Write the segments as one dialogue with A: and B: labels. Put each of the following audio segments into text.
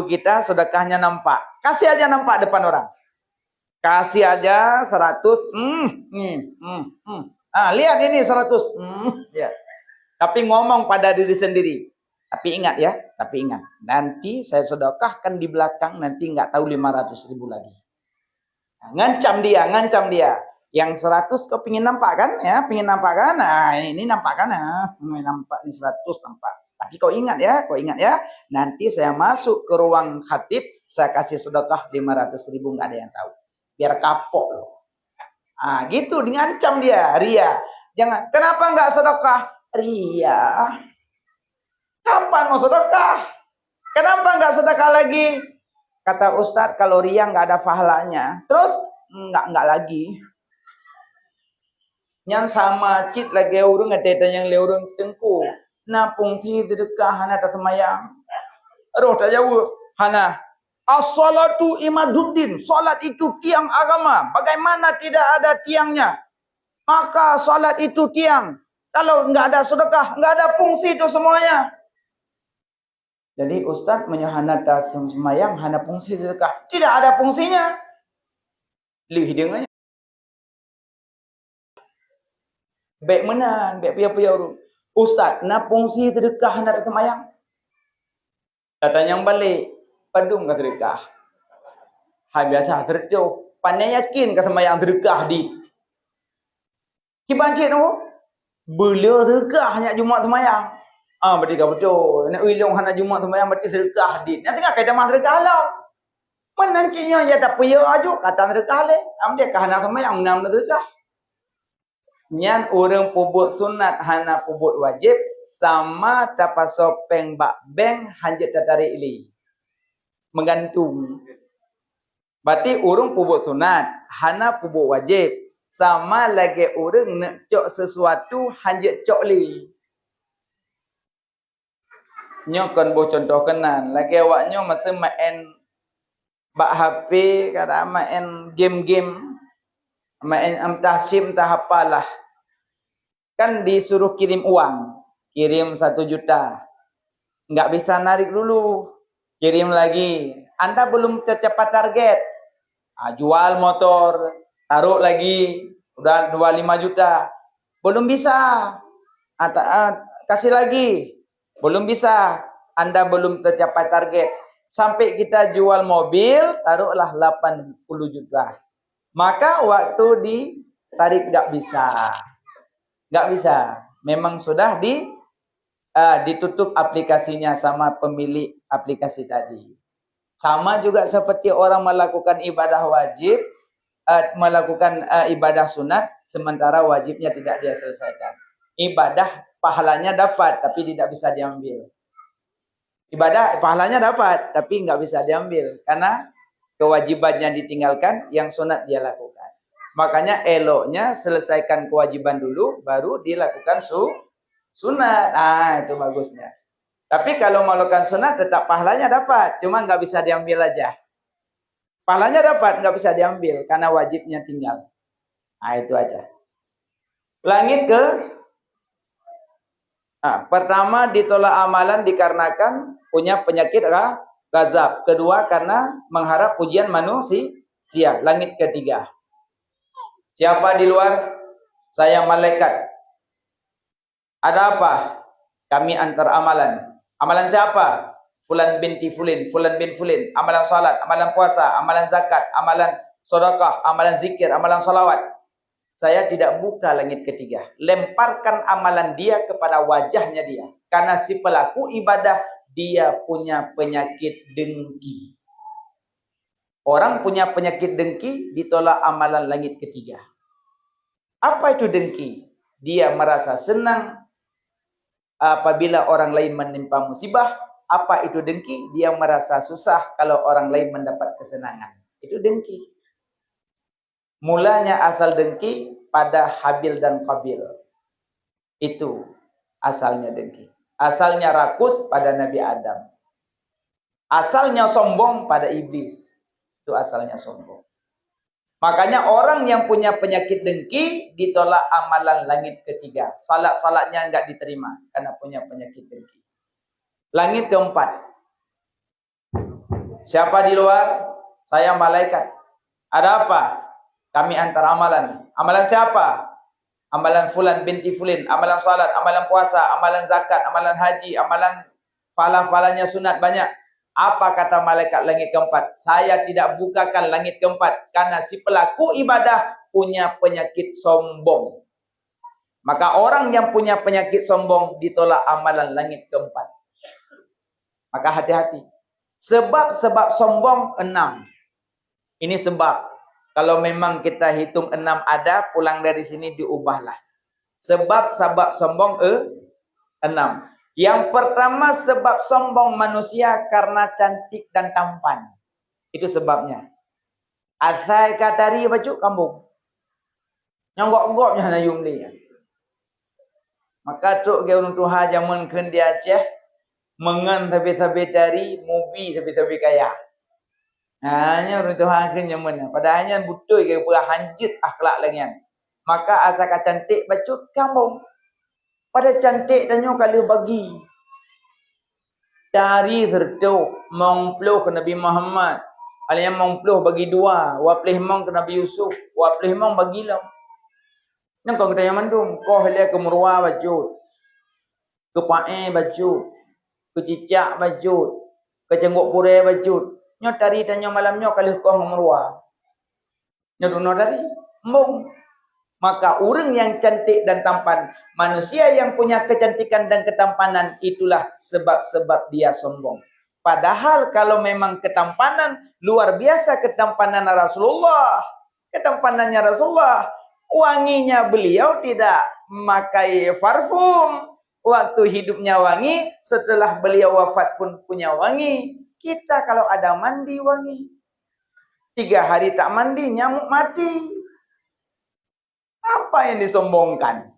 A: kita sedekahnya nampak. Kasih aja nampak depan orang. Kasih aja 100. Lihat ini 100. Ya. Tapi ngomong pada diri sendiri. Tapi ingat ya, nanti saya sedekahkan di belakang, nanti nggak tahu 500.000 lagi. Nah, ngancam dia. Yang 100 kau pingin nampak kan? Ya, pingin nampak kan? Nah, ini nampak kan? Nampak ini 100 nampak. Tapi kau ingat ya, nanti saya masuk ke ruang khatib, saya kasih sedekah 500.000, nggak ada yang tahu. Biar kapok loh. Gitu, ngancam dia, ria. Jangan, kenapa nggak sedekah? Ria. Kapan mau sedekah? Kenapa nggak sedekah lagi? Kata Ustadz, kalau ria nggak ada pahalanya. Terus nggak lagi. Yang sama cit lagi urung ada yang leurung tengku. Napung fi sedekah hana tatmayang. Aduh, tak jauh. Hana. As-salatu imaduddin. Salat itu tiang agama. Bagaimana tidak ada tiangnya? Maka salat itu tiang. Kalau nggak ada sedekah, nggak ada fungsi itu semuanya. Jadi Ustadz menyohanata semayang hana fungsi sedekah. Tidak ada fungsinya. Lih dengannya. Baik menan, baik pia-pia urut. Ustadz, na fungsi sedekah hana semayang? Datang yang balik. Padum kata sedekah. Biasa terjauh. Pandai yakin kata semayang sedekah di. Kibancik tu. Beliau sedekah hanya Jumat semayang. Berarti kau betul. Nak uilong hana Jumat semayang berarti sedekah di. Nanti kan kata mah sedekah halau. Menancinya ya tak punya ajuk kata sedekah le. Dia kah hana semayang menam sedekah. Nyan orang pubut sunat hana pubut wajib sama dapat sopeng bak beng hanjit tertarik li. Menggantung. Berarti orang pubut sunat hana pubut wajib sama lagi orang nak cok sesuatu hanjit cok li. Nyo kon bo contoh kenan lagi awaknyo masa main bak HP kada main game-game main entah SIM entah apalah. Kan disuruh kirim uang. Kirim 1 juta. Nggak bisa narik dulu. Kirim lagi. Anda belum tercapai target. Jual motor. Taruh lagi. Udah 25 juta. Belum bisa. Kasih lagi. Belum bisa. Anda belum tercapai target. Sampai kita jual mobil. Taruhlah 80 juta. Maka waktu ditarik nggak bisa. Nggak bisa. Memang sudah ditutup aplikasinya sama pemilik aplikasi tadi. Sama juga seperti orang melakukan ibadah wajib, melakukan ibadah sunat, sementara wajibnya tidak dia selesaikan. Ibadah pahalanya dapat, tapi tidak bisa diambil. Ibadah pahalanya dapat, tapi nggak bisa diambil. Karena kewajibannya ditinggalkan, yang sunat dia lakukan. Makanya eloknya selesaikan kewajiban dulu, baru dilakukan sunat. Itu bagusnya. Tapi kalau melakukan sunat, tetap pahalanya dapat. Cuma nggak bisa diambil aja. Pahalanya dapat, nggak bisa diambil. Karena wajibnya tinggal. Itu aja. Langit ke. Pertama, ditolak amalan dikarenakan punya penyakit ghazab. Kedua, karena mengharap pujian manusia. Langit ketiga. Siapa di luar? Saya malaikat. Ada apa? Kami antar amalan. Amalan siapa? Fulan binti fulin, fulan bin fulin. Amalan salat, amalan puasa, amalan zakat, amalan sedekah, amalan zikir, amalan salawat. Saya tidak buka langit ketiga. Lemparkan amalan dia kepada wajahnya dia. Karena si pelaku ibadah, dia punya penyakit dengki. Orang punya penyakit dengki, ditolak amalan langit ketiga. Apa itu dengki? Dia merasa senang apabila orang lain menimpa musibah. Apa itu dengki? Dia merasa susah kalau orang lain mendapat kesenangan. Itu dengki. Mulanya asal dengki pada Habil dan Qabil. Itu asalnya dengki. Asalnya rakus pada Nabi Adam. Asalnya sombong pada iblis. Itu asalnya sombong. Makanya orang yang punya penyakit dengki ditolak amalan langit ketiga. Salat-salatnya enggak diterima karena punya penyakit dengki. Langit keempat. Siapa di luar? Saya malaikat. Ada apa? Kami antar amalan. Amalan siapa? Amalan fulan binti fulin, amalan salat, amalan puasa, amalan zakat, amalan haji, amalan pahala-pahalanya sunat banyak. Apa kata malaikat langit keempat? Saya tidak bukakan langit keempat karena si pelaku ibadah punya penyakit sombong. Maka orang yang punya penyakit sombong ditolak amalan langit keempat. Maka hati-hati. Sebab-sebab sombong 6. Ini sebab. Kalau memang kita hitung 6 ada, pulang dari sini diubahlah. Sebab-sebab sombong 6. Yang pertama sebab sombong manusia karena cantik dan tampan. Itu sebabnya. Asai katari baju kampung. Nyonggok-nggoknya na yung dia. Maka truk ke orang Tuhan zaman kan di Aceh mengan sabi-sabi dari mubi sabi-sabi kaya. Hanya orang Tuhan kan zaman. Padahalnya betul ke pula hanjit akhlak lagi. Maka asal cantik baju kampung. Pada cantik dan nyo kalau bagi dari tertuk mengpluh ke Nabi Muhammad. Alian mengpluh bagi dua, waplih mong ke Nabi Yusuf, waplih mong bagi lam. Nang kau kita yang mandung, kau helia ke Murwa baju, ke Pae baju, ke Cicak baju, ke Cenggok Pure baju. Nyo tari dan nyo malam nyo kalau kau Murwa. Nyo duno dari mong. Maka orang yang cantik dan tampan, manusia yang punya kecantikan dan ketampanan, itulah sebab-sebab dia sombong. Padahal kalau memang ketampanan, luar biasa ketampanan Rasulullah. Ketampanannya Rasulullah, wanginya beliau tidak memakai parfum. Waktu hidupnya wangi, setelah beliau wafat pun punya wangi. Kita kalau ada mandi wangi. 3 hari tak mandi, nyamuk mati. Apa yang disombongkan?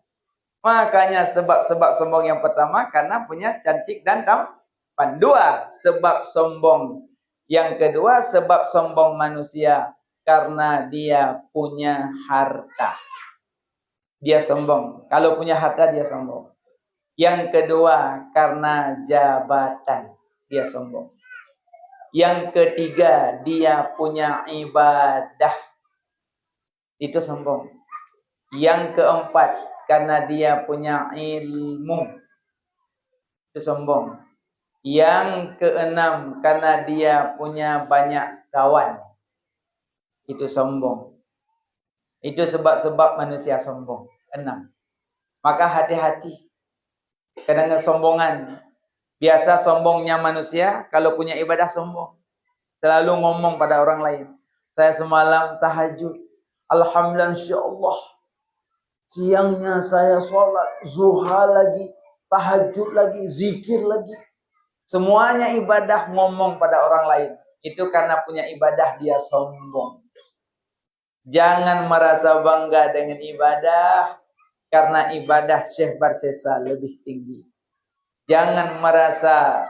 A: Makanya sebab-sebab sombong yang pertama karena punya cantik dan tampan. 2, sebab sombong. Yang kedua, sebab sombong manusia karena dia punya harta. Dia sombong. Kalau punya harta dia sombong. Yang kedua, karena jabatan dia sombong. Yang ketiga, dia punya ibadah. Itu sombong. Yang keempat, karena dia punya ilmu. Itu sombong. Yang keenam, karena dia punya banyak kawan. Itu sombong. Itu sebab-sebab manusia sombong. 6. Maka hati-hati. Kadang kesombongan. Biasa sombongnya manusia, kalau punya ibadah sombong. Selalu ngomong pada orang lain. Saya semalam tahajud. Alhamdulillah insyaAllah. Siangnya saya sholat, zuha lagi, tahajud lagi, zikir lagi. Semuanya ibadah ngomong pada orang lain. Itu karena punya ibadah dia sombong. Jangan merasa bangga dengan ibadah. Karena ibadah Syekh Barsesa lebih tinggi. Jangan merasa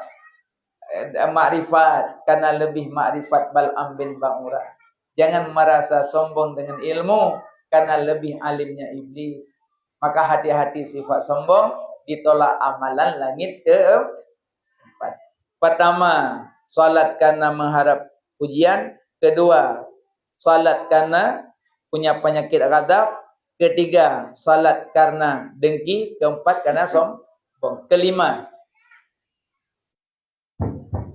A: makrifat. Karena lebih makrifat Bal'am bin Ba'urah. Jangan merasa sombong dengan ilmu. Karena lebih alimnya iblis. Maka hati-hati sifat sombong. Ditolak amalan langit keempat. Pertama, salat karena mengharap pujian. Kedua, salat karena punya penyakit ghadab. Ketiga, salat karena dengki. Keempat, karena sombong. Kelima,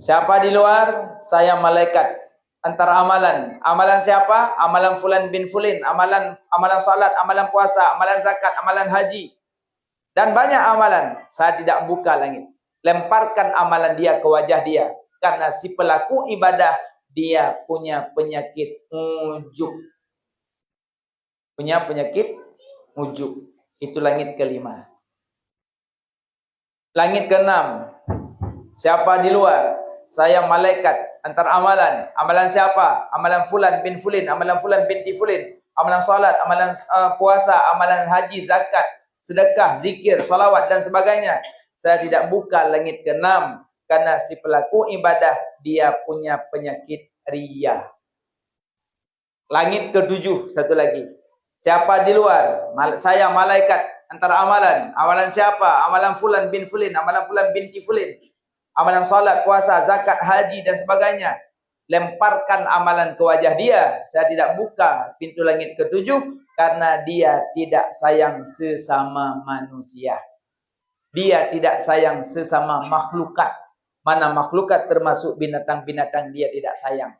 A: siapa di luar? Saya malaikat. Antara amalan. Amalan siapa? Amalan fulan bin fulin. Amalan salat, amalan puasa, amalan zakat, amalan haji. Dan banyak amalan. Saya tidak buka langit. Lemparkan amalan dia ke wajah dia. Karena si pelaku ibadah, dia punya penyakit ujub. Punya penyakit ujub. Itu langit kelima. Langit keenam. Siapa di luar? Saya malaikat. Antar amalan. Amalan siapa? Amalan fulan bin fulin. Amalan fulan binti fulin. Amalan salat. Amalan puasa. Amalan haji, zakat, sedekah, zikir, salawat dan sebagainya. Saya tidak buka langit ke-6. Karena si pelaku ibadah, dia punya penyakit riya. Langit ke-7. Satu lagi. Siapa di luar? Saya malaikat. Antara amalan. Amalan siapa? Amalan fulan bin fulin. Amalan fulan binti fulin. Amalan salat, puasa, zakat, haji dan sebagainya. lemparkan amalan ke wajah dia. Saya tidak buka pintu langit ketujuh karena dia tidak sayang sesama manusia. Dia tidak sayang sesama makhlukat. Mana makhlukat termasuk binatang-binatang dia tidak sayang.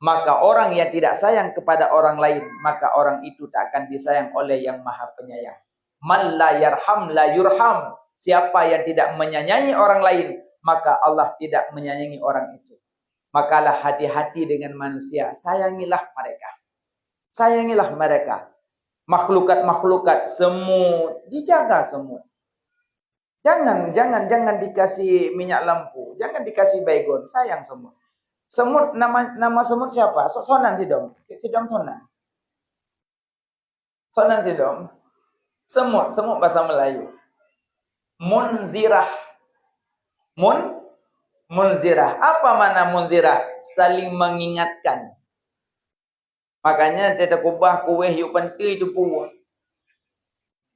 A: Maka orang yang tidak sayang kepada orang lain, maka orang itu tak akan disayang oleh yang maha penyayang. Man la yarham la yurham. Siapa yang tidak menyayangi orang lain, maka Allah tidak menyayangi orang itu. Makalah hati-hati dengan manusia. Sayangilah mereka. Sayangilah mereka. Makhlukat-makhlukat, semut, dijaga semut. Jangan dikasih minyak lampu. Jangan dikasih baygon. Sayang semut. Semut, nama semut siapa? Sonan Tidom. Tidom Sonan. Sonan Tidom. Semut bahasa Melayu. Munzirah. Munzirah. Apa makna munzirah? Saling mengingatkan. Makanya dia kubah kuih yuk pentil itu buah.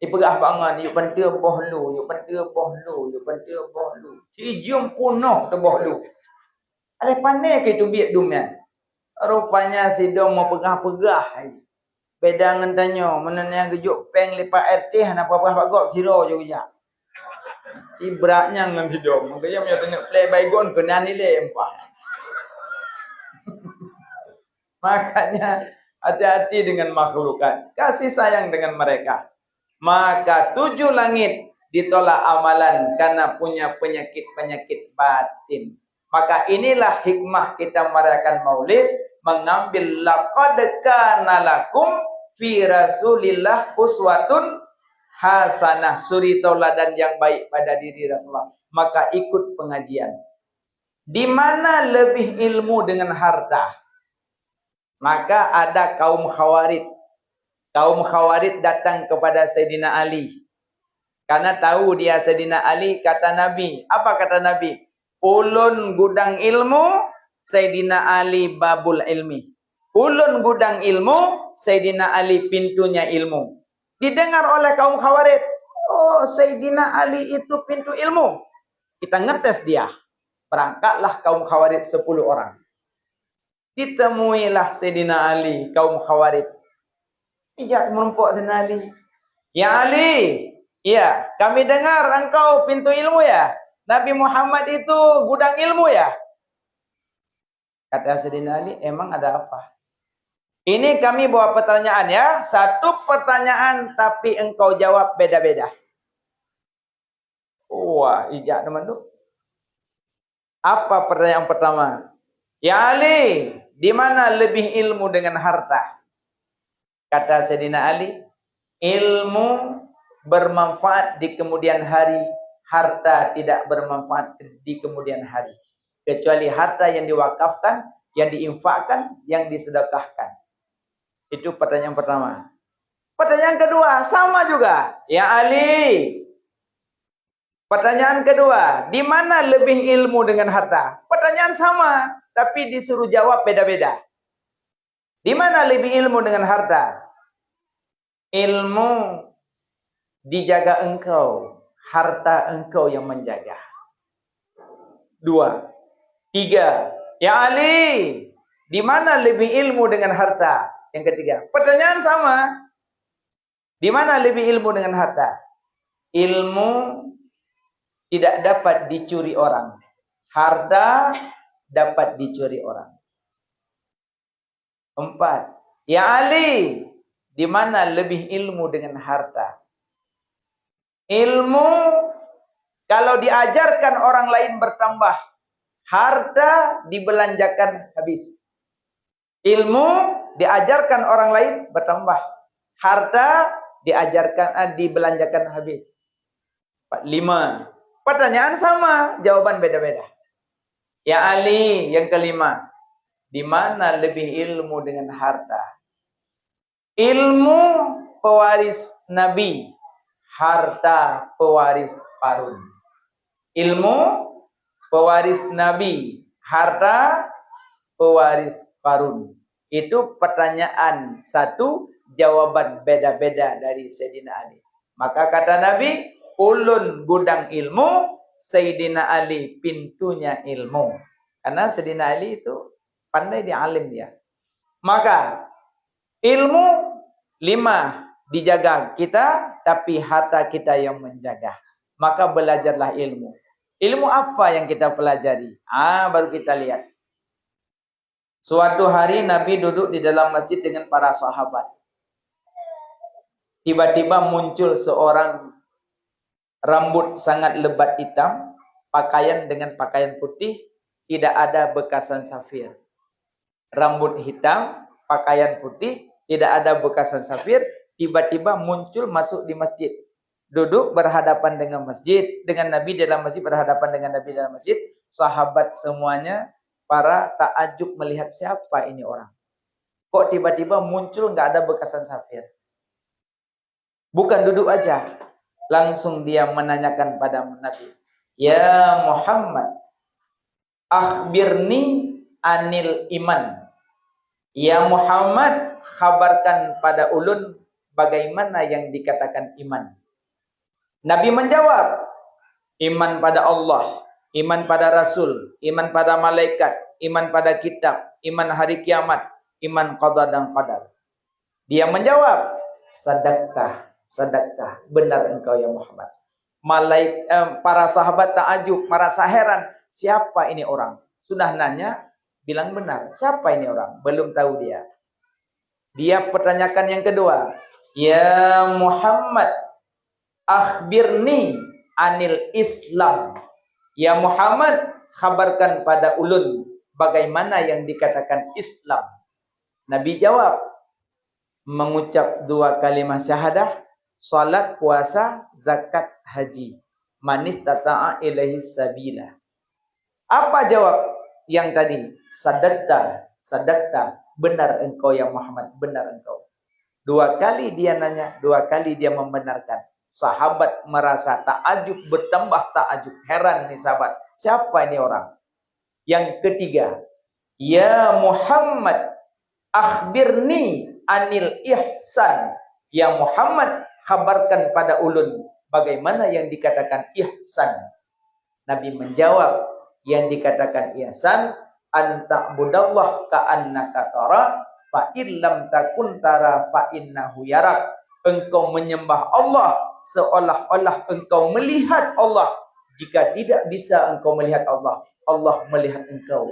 A: Iperah bangan yuk pentil bohlu, yuk pentil bohlu, yuk pentil bohlu. Si jum punuh tu bohlu. Alih pandai ke itu biak dumian. Rupanya si dom mau pegah-pegah. Beda dengan tanya, mana yang gejuk peng lepak RT hana apa-apa bagok siro juga. Ibratnya ngam si dom. Makanya punya tengok play baygon kena nilai empah. Makanya hati-hati dengan makhlukat. Kasih sayang dengan mereka. Maka 7 langit ditolak amalan karena punya penyakit-penyakit batin. Maka inilah hikmah kita merayakan Maulid, mengambil laqad kana lakum fi Rasulillah uswatun hasanah, suri tauladan yang baik pada diri Rasulullah. Maka ikut pengajian. Di mana lebih ilmu dengan harta? Maka ada kaum Khawarid. Kaum Khawarid datang kepada Sayyidina Ali. Karena tahu dia Sayyidina Ali, kata Nabi. Apa kata Nabi? Ulun gudang ilmu, Sayyidina Ali babul ilmi. Ulun gudang ilmu, Sayyidina Ali pintunya ilmu. Didengar oleh kaum Khawarid. Oh, Sayyidina Ali itu pintu ilmu. Kita ngetes dia. Berangkatlah kaum Khawarid 10 orang. Ditemuilah Sayyidina Ali, kaum Khawarid. Ijak menumpuk Sayyidina Ali. Ya Ali, ya, kami dengar engkau pintu ilmu ya. Nabi Muhammad itu gudang ilmu ya. Kata Sayyidina Ali, emang ada apa? Ini kami bawa pertanyaan ya. Satu pertanyaan tapi engkau jawab beda-beda. Wah, ijak teman tu. Apa pertanyaan pertama? Ya Ali, di mana lebih ilmu dengan harta? Kata Sayyidina Ali, ilmu bermanfaat di kemudian hari, harta tidak bermanfaat di kemudian hari. Kecuali harta yang diwakafkan, yang diinfakkan, yang disedekahkan. Itu pertanyaan pertama. Pertanyaan kedua, sama juga. Ya Ali. Pertanyaan kedua, di mana lebih ilmu dengan harta? Pertanyaan sama, tapi disuruh jawab beda-beda. Di mana lebih ilmu dengan harta? Ilmu dijaga engkau, harta engkau yang menjaga. 2. 3. Ya Ali, di mana lebih ilmu dengan harta? Yang ketiga, pertanyaan sama. Di mana lebih ilmu dengan harta? Ilmu tidak dapat dicuri orang. Harta dapat dicuri orang. 4. Ya Ali, di mana lebih ilmu dengan harta? Ilmu kalau diajarkan orang lain bertambah, harta dibelanjakan habis. Ilmu diajarkan orang lain bertambah, harta dibelanjakan habis. 5. Pertanyaan sama, jawaban beda-beda. Ya Ali, yang kelima, di mana lebih ilmu dengan harta? Ilmu pewaris Nabi, harta pewaris Qarun. Ilmu pewaris Nabi, harta pewaris Qarun. Itu pertanyaan satu, jawaban beda-beda dari Sayyidina Ali. Maka kata Nabi, ulun gudang ilmu, Sayyidina Ali pintunya ilmu. Karena Sayyidina Ali itu Pandai dia, alim dia. Maka ilmu 5 dijaga kita, tapi harta kita yang menjaga. Maka belajarlah ilmu. Ilmu apa yang kita pelajari? Baru kita lihat. Suatu hari Nabi duduk di dalam masjid dengan para sahabat. Tiba-tiba muncul seorang rambut sangat lebat hitam, pakaian dengan pakaian putih, tidak ada bekasan safir. Rambut hitam, pakaian putih, tidak ada bekasan safir, tiba-tiba muncul masuk di masjid. Duduk berhadapan dengan masjid, dengan Nabi dalam masjid, berhadapan dengan Nabi dalam masjid. Sahabat semuanya para takjub melihat siapa ini orang. Kok tiba-tiba muncul nggak ada bekasan safir. Bukan duduk aja, langsung dia menanyakan pada Nabi, "Ya Muhammad, akhbirni anil iman." Ya Muhammad, khabarkan pada ulun bagaimana yang dikatakan iman. Nabi menjawab, iman pada Allah, iman pada Rasul, iman pada malaikat, iman pada kitab, iman hari kiamat, iman qada dan qadar. Dia menjawab, sadaqtah, sadaqtah, benar engkau ya Muhammad. Para sahabat takjub, merasa heran, siapa ini orang? Sudah nanya, bilang benar. Siapa ini orang? Belum tahu dia. Dia pertanyakan yang kedua. Ya Muhammad, akhbirni anil Islam. Ya Muhammad, khabarkan pada ulun bagaimana yang dikatakan Islam. Nabi jawab, mengucap 2 kalimat syahadah, salat, puasa, zakat, haji. Manis tata'a ilaihi sabila. Apa jawab yang tadi? Sadaqta, sadaqta, benar engkau ya Muhammad, benar engkau. 2 kali dia nanya, 2 kali dia membenarkan. Sahabat merasa takjub, bertambah takjub, heran nih sahabat. Siapa ini orang? Yang ketiga, ya Muhammad, akhbirni anil ihsan. Ya Muhammad, khabarkan pada ulun bagaimana yang dikatakan ihsan. Nabi menjawab, yang dikatakan ihsan, anta'budallah ka'annaka tara, fa illam takun tara fa innahu yarak. Engkau menyembah Allah seolah-olah engkau melihat Allah. Jika tidak bisa engkau melihat Allah, Allah melihat engkau.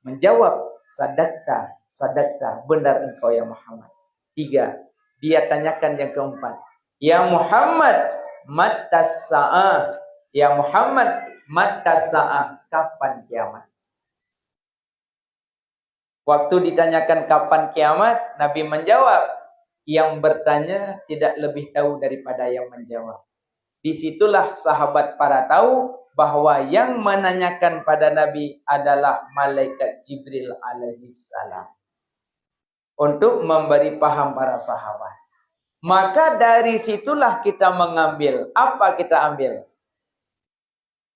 A: Menjawab, sadaqta, sadaqta, benar engkau ya Muhammad. 3. Dia tanyakan yang keempat. Ya Muhammad, matas sa'ah. Ya Muhammad, matas sa'ah. Kapan kiamat? Waktu ditanyakan kapan kiamat, Nabi menjawab, yang bertanya tidak lebih tahu daripada yang menjawab. Disitulah sahabat para tahu bahwa yang menanyakan pada Nabi adalah malaikat Jibril alaihi salam. Untuk memberi paham para sahabat. Maka dari situlah kita mengambil. Apa kita ambil?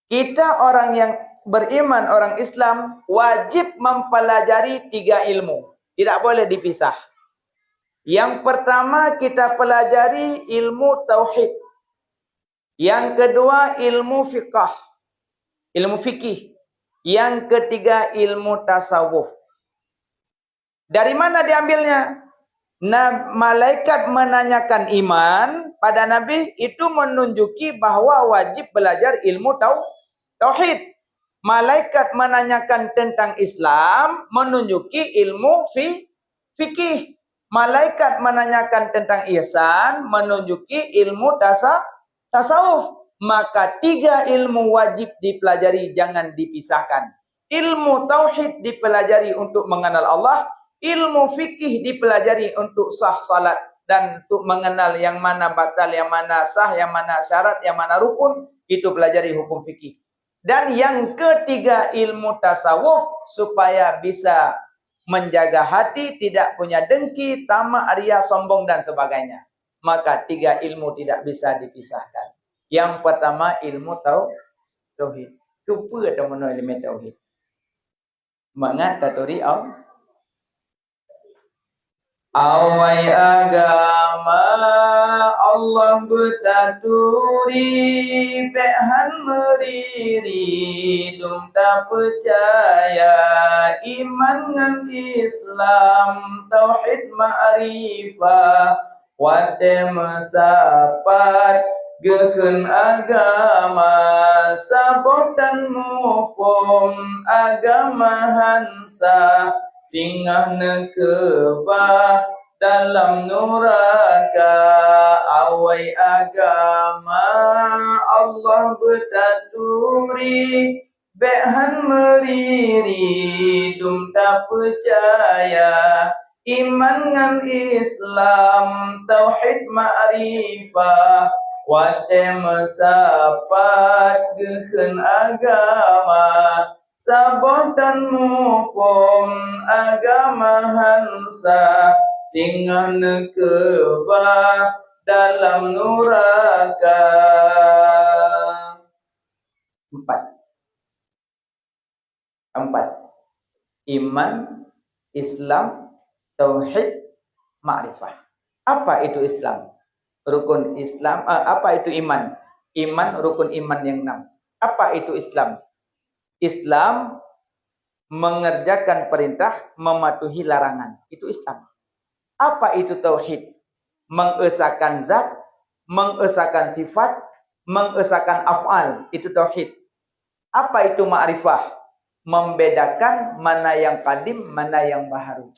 A: Kita orang yang beriman, orang Islam, wajib mempelajari 3 ilmu. Tidak boleh dipisah. Yang pertama kita pelajari ilmu tauhid. Yang kedua ilmu fiqh. Ilmu fikih. Yang ketiga ilmu tasawuf. Dari mana diambilnya? Malaikat menanyakan iman pada Nabi, itu menunjuki bahwa wajib belajar ilmu tauhid. Malaikat menanyakan tentang Islam, menunjuki ilmu fikih. Malaikat menanyakan tentang ihsan, menunjuki ilmu tasawuf. Maka 3 ilmu wajib dipelajari, jangan dipisahkan. Ilmu tauhid dipelajari untuk mengenal Allah, ilmu fikih dipelajari untuk sah salat dan untuk mengenal yang mana batal, yang mana sah, yang mana syarat, yang mana rukun, itu pelajari hukum fikih. Dan yang ketiga ilmu tasawuf supaya bisa menjaga hati, tidak punya dengki, tamak, ria, sombong dan sebagainya. Maka 3 ilmu tidak bisa dipisahkan. Yang pertama ilmu tauhid. Cuba atau mana ilmu tauhid? Mengat taturi awai agama Allah bertaturi Behan meriri Dum tak percaya Iman dengan Islam Tauhid ma'rifah Wate mesapat Geken agama Sabotan mufum Agama hansa Singgah nekebah dalam nuraka awai agama Allah bertaturi behan meriri dum tak percaya iman dengan Islam tauhid ma'rifah wate mesapat geken agama sabotan mufum agama hansa singa nekebah dalam nuraka. 4. Iman, Islam, Tauhid, Ma'rifah. Apa itu Islam? Rukun Islam. Apa itu iman? Iman, rukun iman yang 6. Apa itu Islam? Islam mengerjakan perintah, mematuhi larangan. Itu Islam. Apa itu tauhid? Mengesahkan zat, mengesahkan sifat, mengesahkan af'al. Itu tauhid. Apa itu ma'rifah? Membedakan mana yang qadim, mana yang baharu.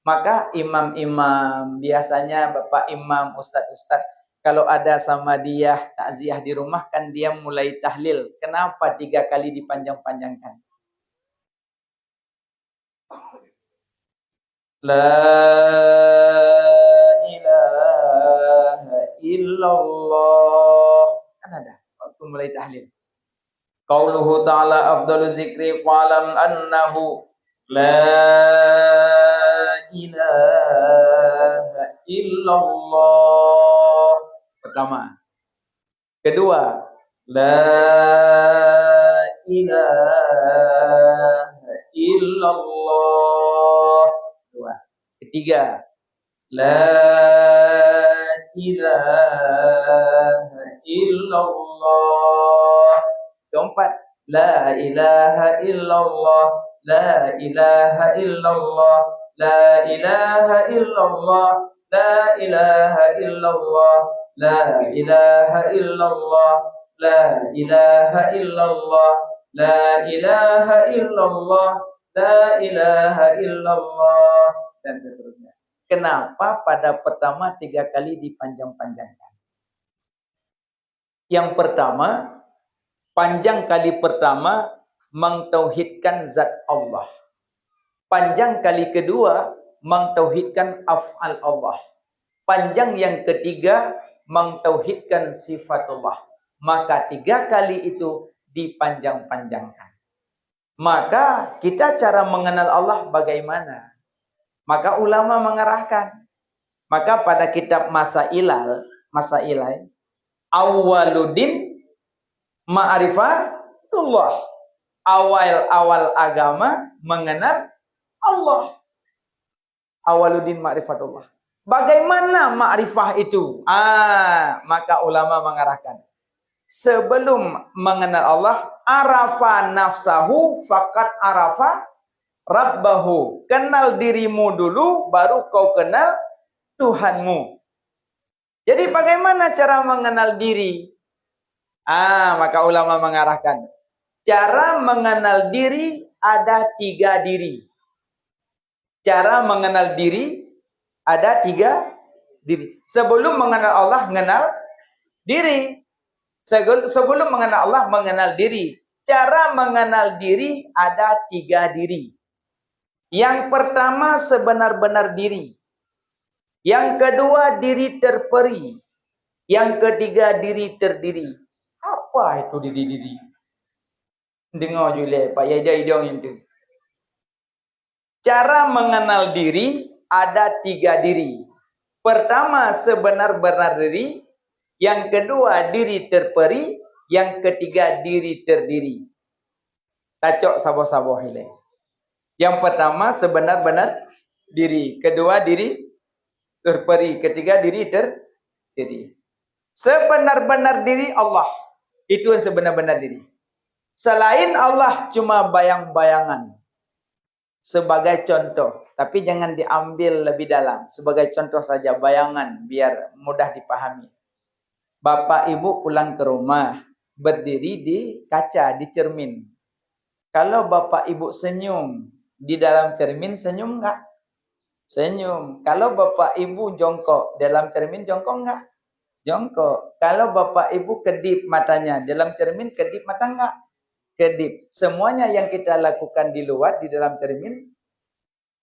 A: Maka imam-imam, biasanya bapak imam, ustaz-ustaz, kalau ada sama dia takziah di rumah, kan dia mulai tahlil. Kenapa 3 kali dipanjang-panjangkan? La ilaha illallah. Kan ada waktu mulai tahlil. Qauluhu ta'ala afdalu zikri fa'lam annahu la ilaha illallah. Pertama. Kedua, la ilaha illallah. Kedua. Ketiga, la ilaha illallah. Keempat, la ilaha illallah, la ilaha illallah, la ilaha illallah, la ilaha illallah, la ilaha illallah, la ilaha illallah, la ilaha illallah, la ilaha illallah, dan seterusnya. Kenapa pada pertama 3 kali dipanjang-panjangkan? Yang pertama, panjang kali pertama mentauhidkan zat Allah. Panjang kali kedua mentauhidkan af'al Allah. Panjang yang ketiga mentauhidkan sifat Allah. Maka 3 kali itu dipanjang-panjangkan. Maka kita cara mengenal Allah bagaimana? Maka ulama mengarahkan. Maka pada kitab Masailai, awwaluddin ma'rifatullah. Awal agama mengenal Allah. Awaluddin ma'rifatullah. Bagaimana ma'rifah itu? Maka ulama mengarahkan. Sebelum mengenal Allah, arafa nafsahu faqad arafa rabbahu. Kenal dirimu dulu, baru kau kenal Tuhanmu. Jadi bagaimana cara mengenal diri? Maka ulama mengarahkan. Cara mengenal diri ada 3 diri. Cara mengenal diri ada 3 diri. Sebelum mengenal Allah, mengenal diri. Sebelum mengenal Allah, mengenal diri. Cara mengenal diri ada 3 diri. Yang pertama sebenar-benar diri. Yang kedua diri terperi. Yang ketiga diri terdiri. Apa itu diri-diri? Dengar je Pak Yada idong itu. Cara mengenal diri ada 3 diri. Pertama sebenar-benar diri. Yang kedua diri terperi. Yang ketiga diri terdiri. Tacok sabo-sabo hilai. Yang pertama sebenar-benar diri. Kedua diri terperi. Ketiga diri terdiri. Sebenar-benar diri Allah. Itu yang sebenar-benar diri. Selain Allah cuma bayang-bayangan. Sebagai contoh. Tapi jangan diambil lebih dalam. Sebagai contoh saja bayangan. Biar mudah dipahami. Bapak ibu pulang ke rumah. Berdiri di kaca, di cermin. Kalau bapak ibu senyum. Di dalam cermin senyum enggak? Senyum. Kalau bapak ibu jongkok. Dalam cermin jongkok enggak? Jongkok. Kalau bapak ibu kedip matanya. Dalam cermin kedip mata enggak? Kedip. Semuanya yang kita lakukan di luar, di dalam cermin,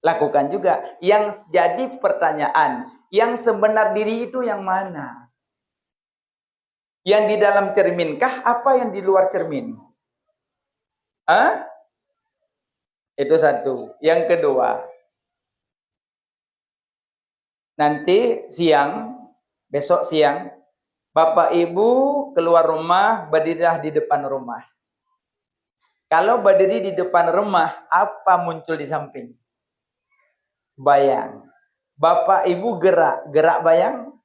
A: lakukan juga. Yang jadi pertanyaan, yang sebenar diri itu yang mana? Yang di dalam cermin kah? Apa yang di luar cermin? Hah? Itu satu. Yang kedua, nanti siang, besok siang, bapak ibu keluar rumah, berdirilah di depan rumah. Kalau berdiri di depan rumah, apa muncul di samping? Bayang. Bapak ibu gerak. Gerak bayang?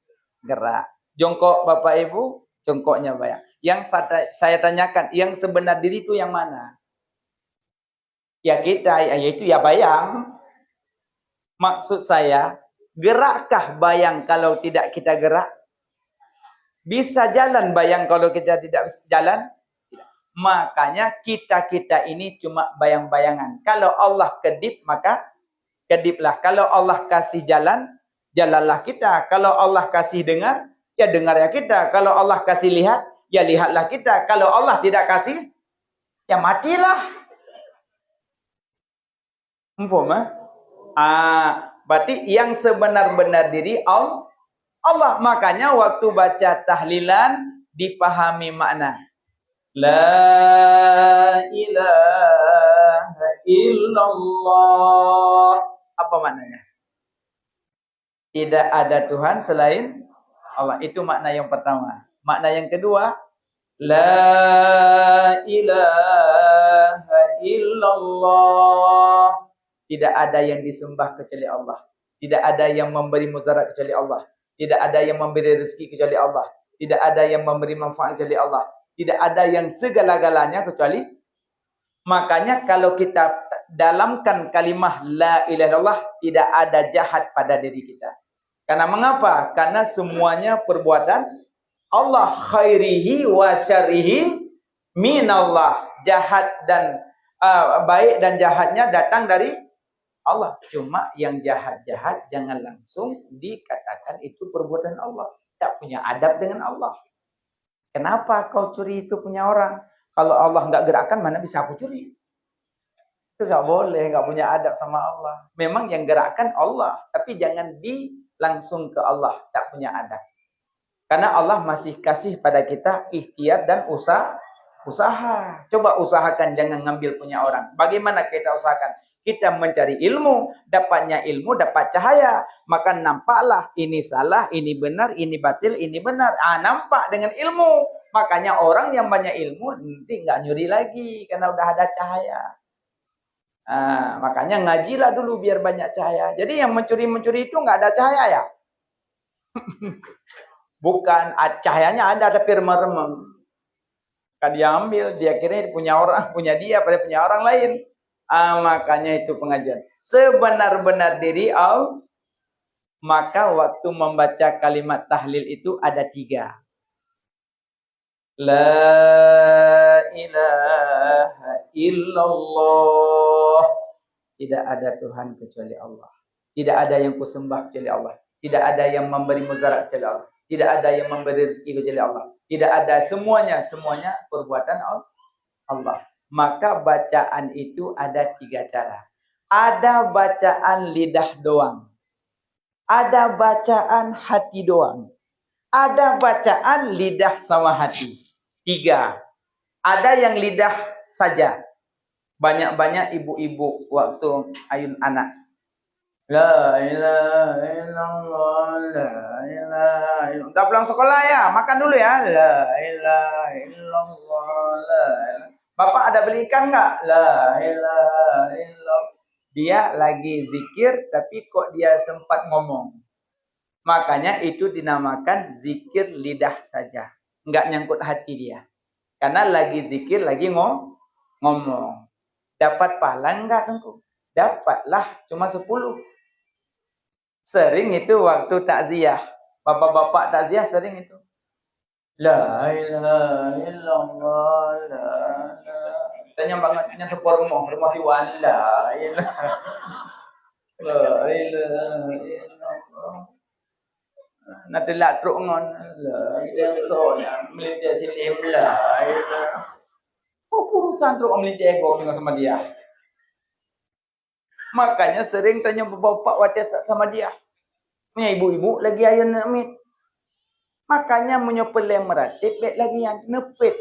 A: Gerak. Jongkok bapak ibu? Jongkoknya bayang. Yang saya tanyakan, yang sebenar diri itu yang mana? Ya kita, yaitu ya bayang. Maksud saya, gerakkah bayang kalau tidak kita gerak? Bisa jalan bayang kalau kita tidak jalan? Makanya kita ini cuma bayang-bayangan. Kalau Allah kedip, maka kediplah. Kalau Allah kasih jalan, jalanlah kita. Kalau Allah kasih dengar, ya dengar ya kita. Kalau Allah kasih lihat, ya lihatlah kita. Kalau Allah tidak kasih, ya matilah. Berarti yang sebenar-benar diri Allah. Makanya waktu baca tahlilan, dipahami makna. La ilaha illallah. Apa maknanya? Tidak ada Tuhan selain Allah. Itu makna yang pertama. Makna yang kedua, la ilaha illallah. Tidak ada yang disembah kecuali Allah. Tidak ada yang memberi mudarat kecuali Allah. Tidak ada yang memberi rezeki kecuali Allah. Tidak ada yang memberi manfaat kecuali Allah. Tidak ada yang segala-galanya kecuali. Makanya kalau kita dalamkan kalimah la ilaha illallah, tidak ada jahat pada diri kita. Karena mengapa? Karena semuanya perbuatan Allah, khairihi wa syarihi minallah. Jahat dan baik dan jahatnya datang dari Allah. Cuma yang jahat-jahat jangan langsung dikatakan itu perbuatan Allah. Tak punya adab dengan Allah. Kenapa kau curi itu punya orang? Kalau Allah nggak gerakkan, mana bisa aku curi? Itu nggak boleh, nggak punya adab sama Allah. Memang yang gerakkan Allah, tapi jangan langsung ke Allah, tak punya adab. Karena Allah masih kasih pada kita ikhtiar dan usaha. Coba usahakan, jangan ngambil punya orang. Bagaimana kita usahakan? Kita mencari ilmu, dapatnya ilmu, dapat cahaya. Maka nampaklah ini salah, ini benar, ini batil, ini benar. Nampak dengan ilmu. Makanya orang yang banyak ilmu nanti nggak nyuri lagi karena udah ada cahaya. Makanya ngajilah dulu biar banyak cahaya. Jadi yang mencuri-mencuri itu nggak ada cahaya ya? Bukan, cahayanya ada tapi remem-remem. Kan dia ambil, dia kira punya orang, punya dia, pada punya orang lain. Makanya itu pengajian. Sebenar-benar diri Allah. Maka waktu membaca kalimat tahlil itu ada 3. La ilaha illallah. Tidak ada Tuhan kecuali Allah. Tidak ada yang kusembah kecuali Allah. Tidak ada yang memberi mudarat kecuali Allah. Tidak ada yang memberi rezeki kecuali Allah. Tidak ada, semuanya perbuatan Allah. Maka bacaan itu ada 3 cara. Ada bacaan lidah doang. Ada bacaan hati doang. Ada bacaan lidah sama hati. 3. Ada yang lidah saja. Banyak-banyak ibu-ibu waktu ayun anak. La ilaha illallah, la ilaha illallah. Udah pulang sekolah ya? Makan dulu ya. La ilaha illallah, la ilaha. Bapak ada beli ikan nggak? La ilaha illallah. Dia lagi zikir tapi kok dia sempat ngomong. Makanya itu dinamakan zikir lidah saja. Enggak nyangkut hati dia. Karena lagi zikir, lagi ngomong. Dapat pahala enggak Tengku? Dapatlah, cuma 10. Sering itu waktu takziah. Bapak-bapak takziah sering itu. La ilaha illallah, la ilaha. Tanya banget, nyata rumah Iwan. La ilaha. La ilaha illallah. Nanti lah truk ngon. La ilaha. Melintasi silim. La ilaha. Urusan truk melintasi ego dengan sama dia. Makanya sering tanya bapak wates sama dia. Punya ibu-ibu lagi ayah namit. Makanya menyopelai meratip lagi yang nepit.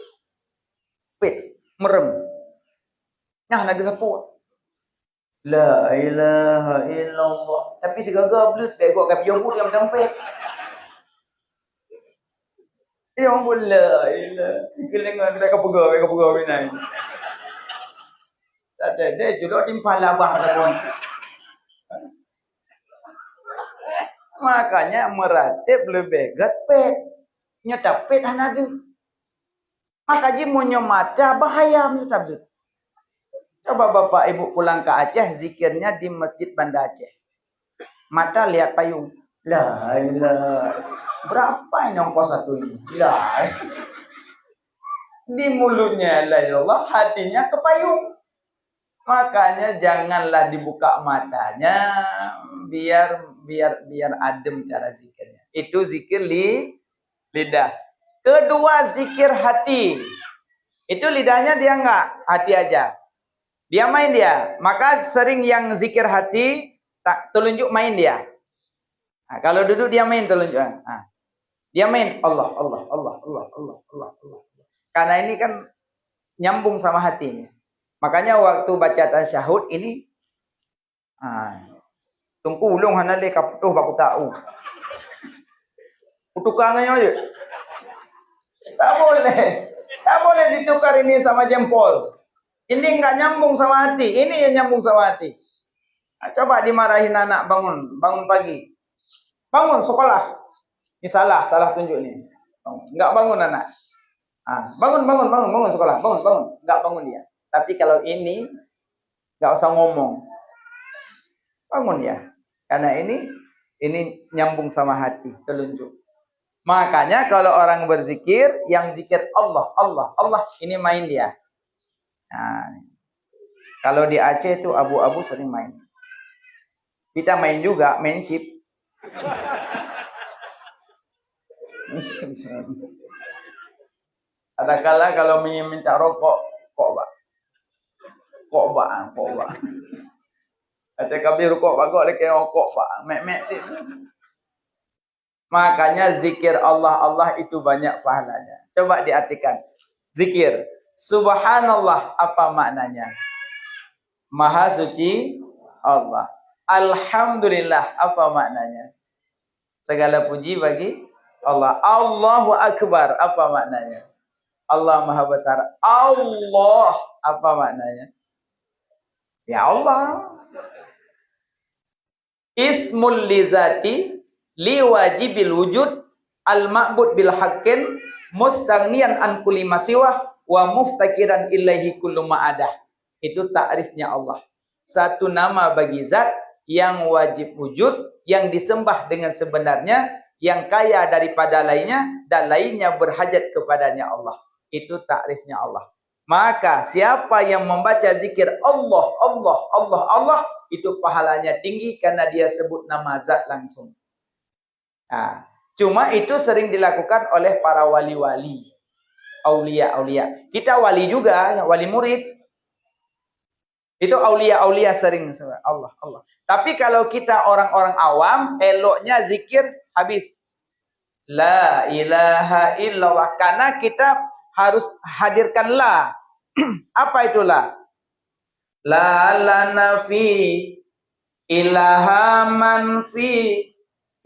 A: Pit, merem. Nah, nak disebut. La ilaha illallah. Tapi segala belut dek gua kapi yang dia mendempet. Dia pun la ilaha. Kelengan mereka pegawai nai. Tak ada juga timpal abang pun. Makanya meratip lebih getpet. Nyata pet hanadu. Makanya munyo mata bahaya menyetabut. Coba bapak ibu pulang ke Aceh, zikirnya di Masjid Banda Aceh. Mata lihat payung. La ilaha. Berapa ini ongkos satu ini? La. Di mulutnya la ilallah, hatinya ke payung. Makanya janganlah dibuka matanya, biar adem cara zikirnya. Itu zikir lidah. Kedua zikir hati. Itu lidahnya dia enggak, hati aja. Dia main dia. Maka sering yang zikir hati, tak telunjuk main dia. Nah, kalau duduk dia main telunjuk. Nah, dia main Allah. Karena ini kan nyambung sama hatinya. Makanya waktu baca tasyahud ini, tunggu ulung hanale kaputuh baku tahu. Utukannya aja. Tak boleh ditukar ini sama jempol. Ini enggak nyambung sama hati. Ini yang nyambung sama hati. Nah, coba dimarahin anak bangun pagi. Bangun sekolah. Ini salah tunjuk nih. Enggak bangun anak. Bangun sekolah. Bangun. Enggak bangun dia. Tapi kalau ini enggak usah ngomong. Bangun ya. Karena ini nyambung sama hati, telunjuk. Makanya kalau orang berzikir, yang zikir Allah, ini main dia. Nah, kalau di Aceh itu abu-abu sering main. Kita main juga, main ship. Ada kala kalau minta rokok, kok ba. Ada kami rokok bagok lek rokok ba. Mek. Makanya zikir Allah itu banyak pahalanya. Coba diartikan. Zikir Subhanallah apa maknanya? Maha suci Allah. Alhamdulillah apa maknanya? Segala puji bagi Allah. Allahu Akbar apa maknanya? Allah Maha Besar. Allah apa maknanya? Ya Allah. Ismul lizati liwajibil wujud al-ma'bud bil haqqin mustaghniyan an kulli masiwah wa muftakiran ilaihi kullu ma'adah. Itu takrifnya Allah. Satu nama bagi zat yang wajib wujud, yang disembah dengan sebenarnya, yang kaya daripada lainnya, dan lainnya berhajat kepadanya Allah. Itu takrifnya Allah. Maka siapa yang membaca zikir Allah, itu pahalanya tinggi karena dia sebut nama zat langsung. Nah, cuma itu sering dilakukan oleh para wali-wali, aulia. Kita wali juga, wali murid. Itu aulia sering Allah. Tapi kalau kita orang-orang awam, eloknya zikir habis. La ilaha illallah. Karena kita harus hadirkan la. Apa itu la? La lana fi ilaha man fi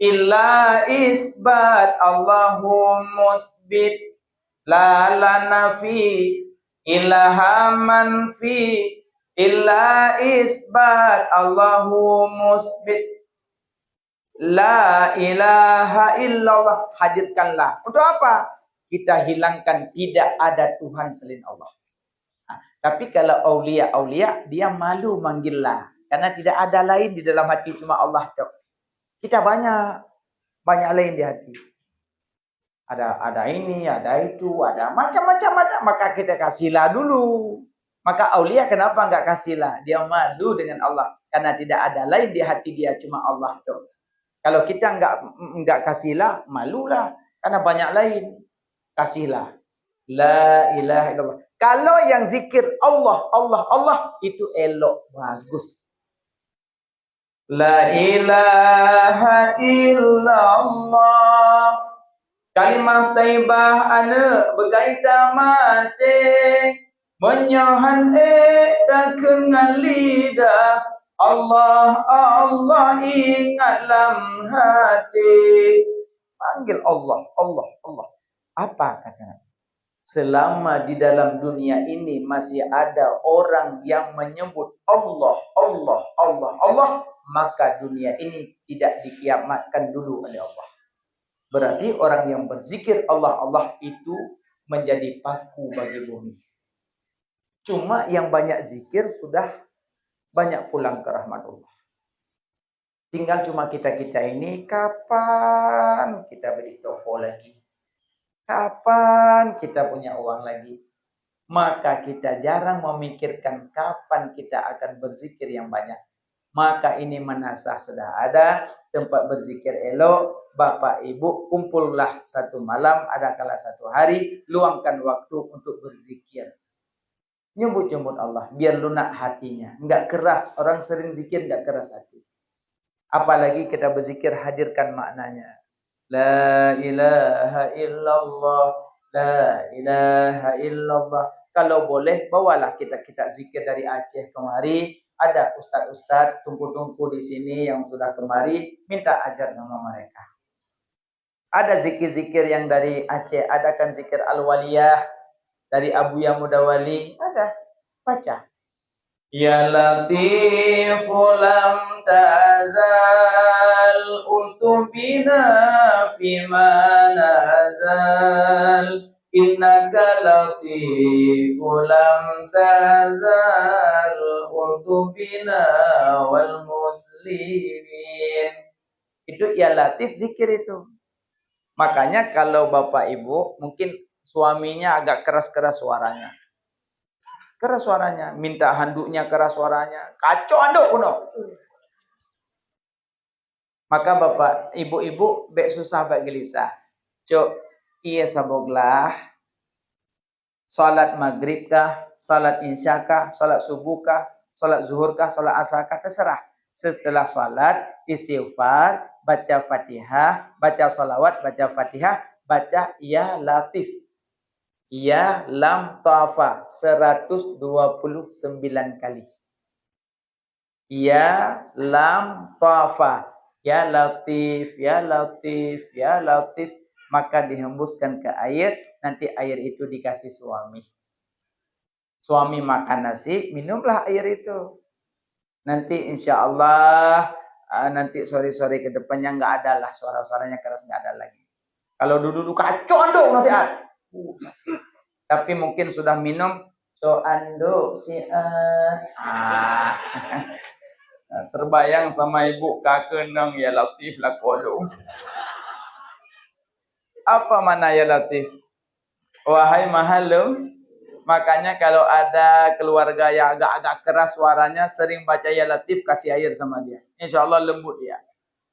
A: illa isbat Allahu musbit. La lana fi ilaha man fi illa isbat Allahu musbit. La ilaha illallah. Hadirkanlah. Untuk apa? Kita hilangkan tidak ada Tuhan selain Allah. Tapi kalau aulia-aulia, dia malu manggil lah. Karena tidak ada lain di dalam hati, cuma Allah. Kita banyak lain di hati. Ada ini, ada itu, ada macam-macam ada. Maka kita kasihlah dulu. Maka aulia kenapa enggak kasihlah? Dia malu dengan Allah. Karena tidak ada lain di hati dia, cuma Allah. Kalau kita enggak kasihlah, malulah. Karena banyak lain. Kasihlah. La ilaha illallah. Kalau yang zikir Allah, Allah, Allah, itu elok, bagus. La ilaha illallah. Kalimah taibah ana bergaita mati. Menyohan tak kenal lidah. Allah, Allah ingat dalam hati. Panggil Allah, Allah, Allah. Apa katanya? Selama di dalam dunia ini masih ada orang yang menyebut Allah, Allah, Allah, Allah, maka dunia ini tidak dikiamatkan dulu oleh Allah. Berarti orang yang berzikir Allah, Allah itu menjadi paku bagi bumi. Cuma yang banyak zikir sudah banyak pulang ke rahmat Allah. Tinggal cuma kita-kita ini kapan kita beli toko lagi? Kapan kita punya uang lagi? Maka kita jarang memikirkan kapan kita akan berzikir yang banyak. Maka ini manasah sudah ada, tempat berzikir elok, Bapak Ibu kumpullah satu malam, ada kala satu hari, luangkan waktu untuk berzikir. Nyebut-nyebut Allah, biar lunak hatinya. Enggak keras, orang sering zikir enggak keras hati. Apalagi kita berzikir, hadirkan maknanya. La ilaha illallah, la ilaha illallah. Kalau boleh, bawalah kita zikir dari Aceh kemari. Ada ustaz-ustaz tunggu-tunggu di sini yang sudah kemari, minta ajar sama mereka. Ada zikir-zikir yang dari Aceh, ada kan zikir Al-Waliyah dari Abu Yamudawali, ada. Baca. Ya Latifu lam ta'zal utubina fima nazal innaka latifu lam ta'zal utubina wal muslimin. Itu ya Latif zikir itu. Makanya kalau Bapak Ibu mungkin suaminya agak keras-keras suaranya. Keras suaranya, minta handuknya keras suaranya. Kacau handuk kuno. Maka Bapak, Ibu-ibu bek susah bek gelisah. Cuk, iya saboglah. Salat maghrib kah, salat isya kah, salat subuh kah, salat zuhur kah, salat asar kah, terserah. Setelah salat, istighfar, baca Fatihah, baca salawat, baca Fatihah, baca ya Latif. Ya lam tafa 129 kali. Ya lam tafa. Ya Latif, ya Latif, ya Latif. Maka dihembuskan ke air. Nanti air itu dikasih suami. Suami makan nasi, minumlah air itu. Nanti insya Allah, nanti sore-sore ke depannya nggak ada lah. Suara-suaranya keras nggak ada lagi. Kalau dulu kacau anduk nasihat. Tapi mungkin sudah minum so anduk sian. Terbayang sama ibu kakenang ya Latif lakodong. Apa mana ya Latif? Wahai mahalum. Makanya kalau ada keluarga yang agak-agak keras suaranya, sering baca ya Latif, kasih air sama dia. Insya Allah lembut dia.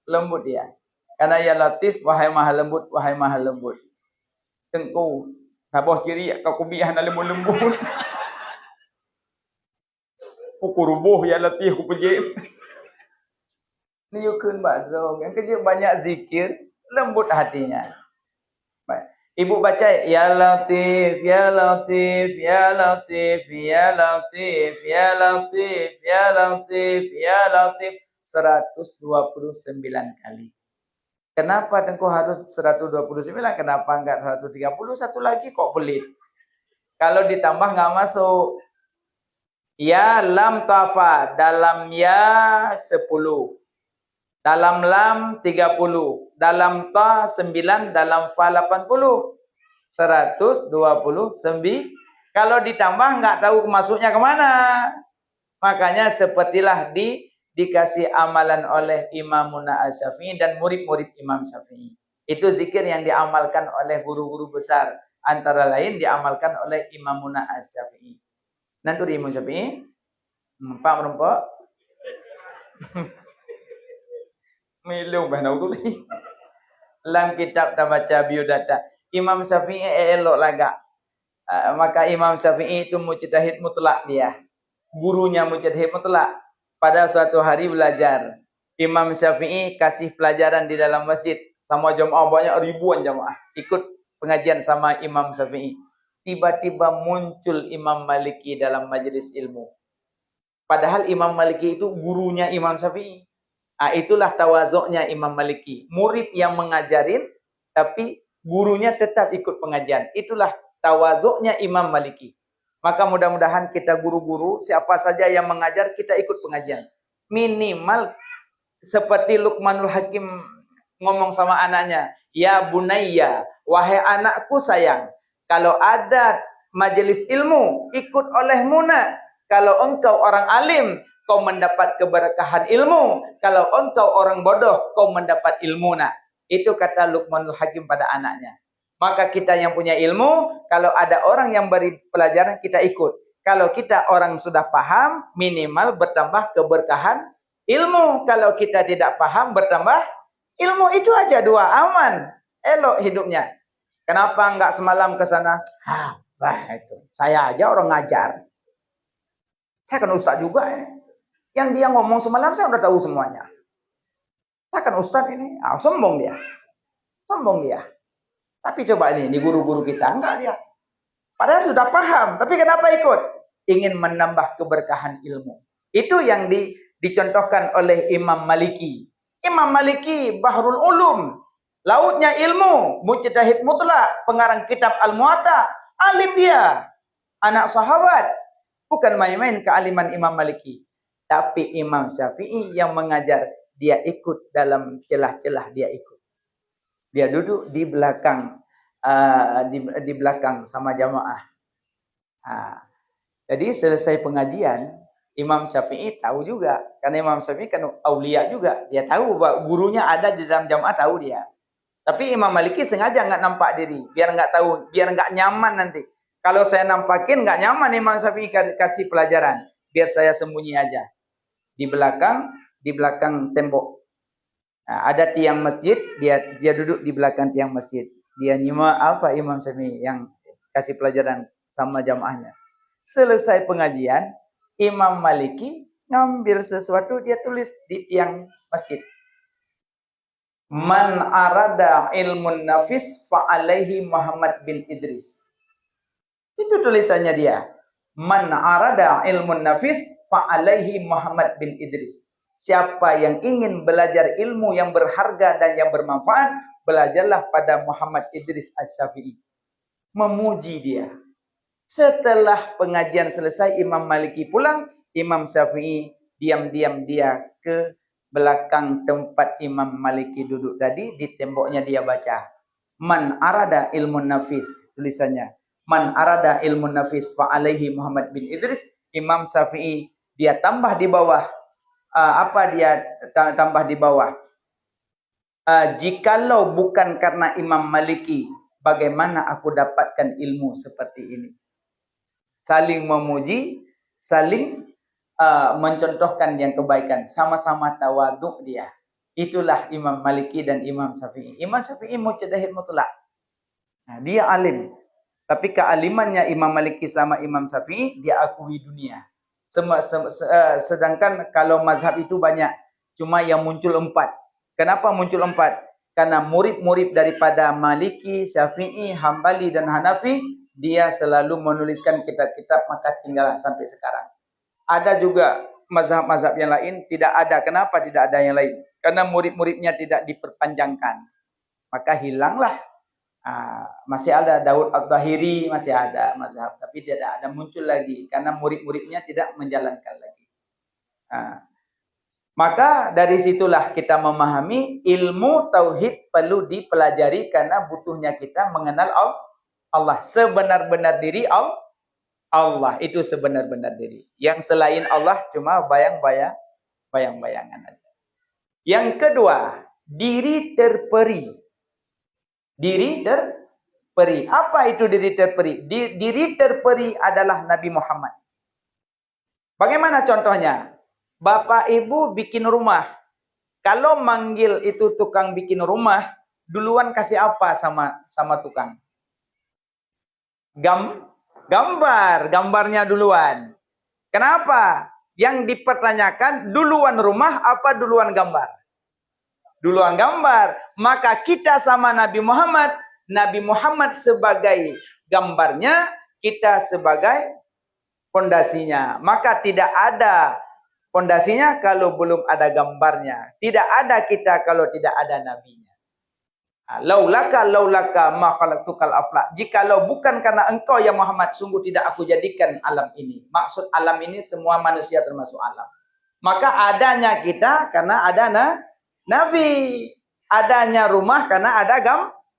A: Lembut dia. Karena ya Latif, wahai maha lembut, wahai maha lembut. Tengku. Tabah kiri kau kubiah na lembut-lembut. Kurubuh ya Latif ku pejim. Niukun badrong. Yang kerja banyak zikir, lembut hatinya. Ibu baca ya Latif, ya Latif, ya Latif, ya Latif, ya Latif, ya Latif, ya Latif 129 kali. Kenapa Tengku harus 129? Kenapa enggak 130? Satu lagi kok pelit. Kalau ditambah enggak masuk. Ya lam tafa, dalam ya 10. dalam lam 30, dalam ta 9, dalam fa 80. 129. Kalau ditambah nggak tahu masuknya kemana. Makanya sepertilah dikasih amalan oleh Imamuna Asy-Syafi'i dan murid-murid Imam Syafi'i. Itu zikir yang diamalkan oleh guru-guru besar. Antara lain diamalkan oleh Imamuna Asy-Syafi'i. Nanti Imam Syafi'i. Pak merempok. Milu banau tu ni. Dalam kitab baca biodata. Imam Syafi'i elok laga. Maka Imam Syafi'i itu mujtahid mutlak dia. Gurunya mujtahid mutlak. Pada suatu hari belajar. Imam Syafi'i kasih pelajaran di dalam masjid. Sama jamaah banyak ribuan jamaah. Ikut pengajian sama Imam Syafi'i. Tiba-tiba muncul Imam Maliki dalam majlis ilmu. Padahal Imam Maliki itu gurunya Imam Syafi'i. Itulah tawazuknya Imam Maliki. Murid yang mengajarin, tapi gurunya tetap ikut pengajian. Itulah tawazuknya Imam Maliki. Maka mudah-mudahan kita guru-guru, siapa saja yang mengajar, kita ikut pengajian. Minimal seperti Luqmanul Hakim ngomong sama anaknya, ya bunayya, wahai anakku sayang, kalau ada majelis ilmu, ikut olehmu nak. Kalau engkau orang alim, kau mendapat keberkahan ilmu. Kalau engkau orang bodoh, kau mendapat ilmu nak. Itu kata Luqmanul Hakim pada anaknya. Maka kita yang punya ilmu, kalau ada orang yang beri pelajaran, kita ikut. Kalau kita orang sudah paham, minimal bertambah keberkahan ilmu. Kalau kita tidak paham, bertambah ilmu. Itu aja dua, aman. Elok hidupnya. Kenapa enggak semalam ke sana? Itu. Saya aja orang ngajar. Saya kan ustaz juga ini. Yang dia ngomong semalam, saya udah tahu semuanya. Saya kan ustaz ini. Sombong dia. Sombong dia. Tapi coba ini, di guru-guru kita, enggak dia. Padahal sudah paham, tapi kenapa ikut? Ingin menambah keberkahan ilmu. Itu yang dicontohkan oleh Imam Maliki. Imam Maliki, Bahrul Ulum. Lautnya ilmu, mujtahid mutlak, pengarang kitab Al-Muwatta. Alim dia. Anak sahabat. Bukan main-main kealiman Imam Maliki. Tapi Imam Syafi'i yang mengajar, dia ikut dalam celah-celah, dia ikut. Dia duduk di belakang di belakang sama jamaah. Jadi selesai pengajian, Imam Syafi'i tahu juga. Karena Imam Syafi'i kan aulia juga. Dia tahu bahwa gurunya ada di dalam jamaah, tahu dia. Tapi Imam Maliki sengaja nggak nampak diri. Biar nggak tahu, biar nggak nyaman nanti. Kalau saya nampakin nggak nyaman Imam Syafi'i kasih pelajaran. Biar saya sembunyi aja. Di belakang tembok. Ada tiang masjid, dia duduk di belakang tiang masjid. Dia nyimak apa Imam Syafi'i yang kasih pelajaran sama jamaahnya. Selesai pengajian, Imam Maliki ngambil sesuatu, dia tulis di tiang masjid. Man arada ilmun nafis fa'alaihi Muhammad bin Idris. Itu tulisannya dia. Man arada ilmun nafis fa'alaihi Muhammad bin Idris. Siapa yang ingin belajar ilmu yang berharga dan yang bermanfaat, belajarlah pada Muhammad Idris Asy-Syafi'i. Memuji dia. Setelah pengajian selesai, Imam Maliki pulang, Imam Syafi'i diam-diam dia ke belakang tempat Imam Maliki duduk tadi, di temboknya dia baca. Man arada ilmun nafis, tulisannya. Man arada ilmun nafis fa'alaihi Muhammad bin Idris. Imam Syafi'i dia tambah di bawah. Apa dia tambah di bawah? Jikalau bukan karena Imam Maliki, bagaimana aku dapatkan ilmu seperti ini? Saling memuji, saling mencontohkan yang kebaikan, sama-sama tawaduk dia. Itulah Imam Maliki dan Imam Syafi'i. Imam Syafi'i mujtahid mutlak. Dia alim. Tapi kealimannya Imam Maliki sama Imam Syafi'i dia akui dunia. Sedangkan kalau mazhab itu banyak, cuma yang muncul 4. Kenapa muncul 4? Karena murid-murid daripada Maliki, Syafi'i, Hambali dan Hanafi, dia selalu menuliskan kitab-kitab, maka tinggallah sampai sekarang. Ada juga mazhab-mazhab yang lain tidak ada. Kenapa tidak ada yang lain? Karena murid-muridnya tidak diperpanjangkan. Maka hilanglah. Masih ada Daud Ad-Dhahiri, masih ada mazhab, tapi tidak ada muncul lagi karena murid-muridnya tidak menjalankan lagi. Maka dari situlah kita memahami ilmu tauhid perlu dipelajari karena butuhnya kita mengenal Allah. Sebenar-benar diri Allah itu sebenar-benar diri. Yang selain Allah cuma bayang-bayangan aja. Yang kedua, diri terperi. Diri terperi. Apa itu diri terperi? Diri terperi adalah Nabi Muhammad. Bagaimana contohnya? Bapak ibu bikin rumah. Kalau manggil itu tukang bikin rumah, duluan kasih apa sama tukang? Gambarnya duluan. Kenapa? Yang dipertanyakan duluan rumah apa duluan gambar? Duluan gambar. Maka kita sama Nabi Muhammad sebagai gambarnya, kita sebagai pondasinya. Maka tidak ada pondasinya kalau belum ada gambarnya. Tidak ada kita kalau tidak ada nabinya. Laulaka ma khalaqtukal afla. Jikalau bukan karena engkau ya Muhammad, sungguh tidak aku jadikan alam ini. Maksud alam ini semua manusia termasuk alam. Maka adanya kita karena ada nabi. Adanya rumah karena ada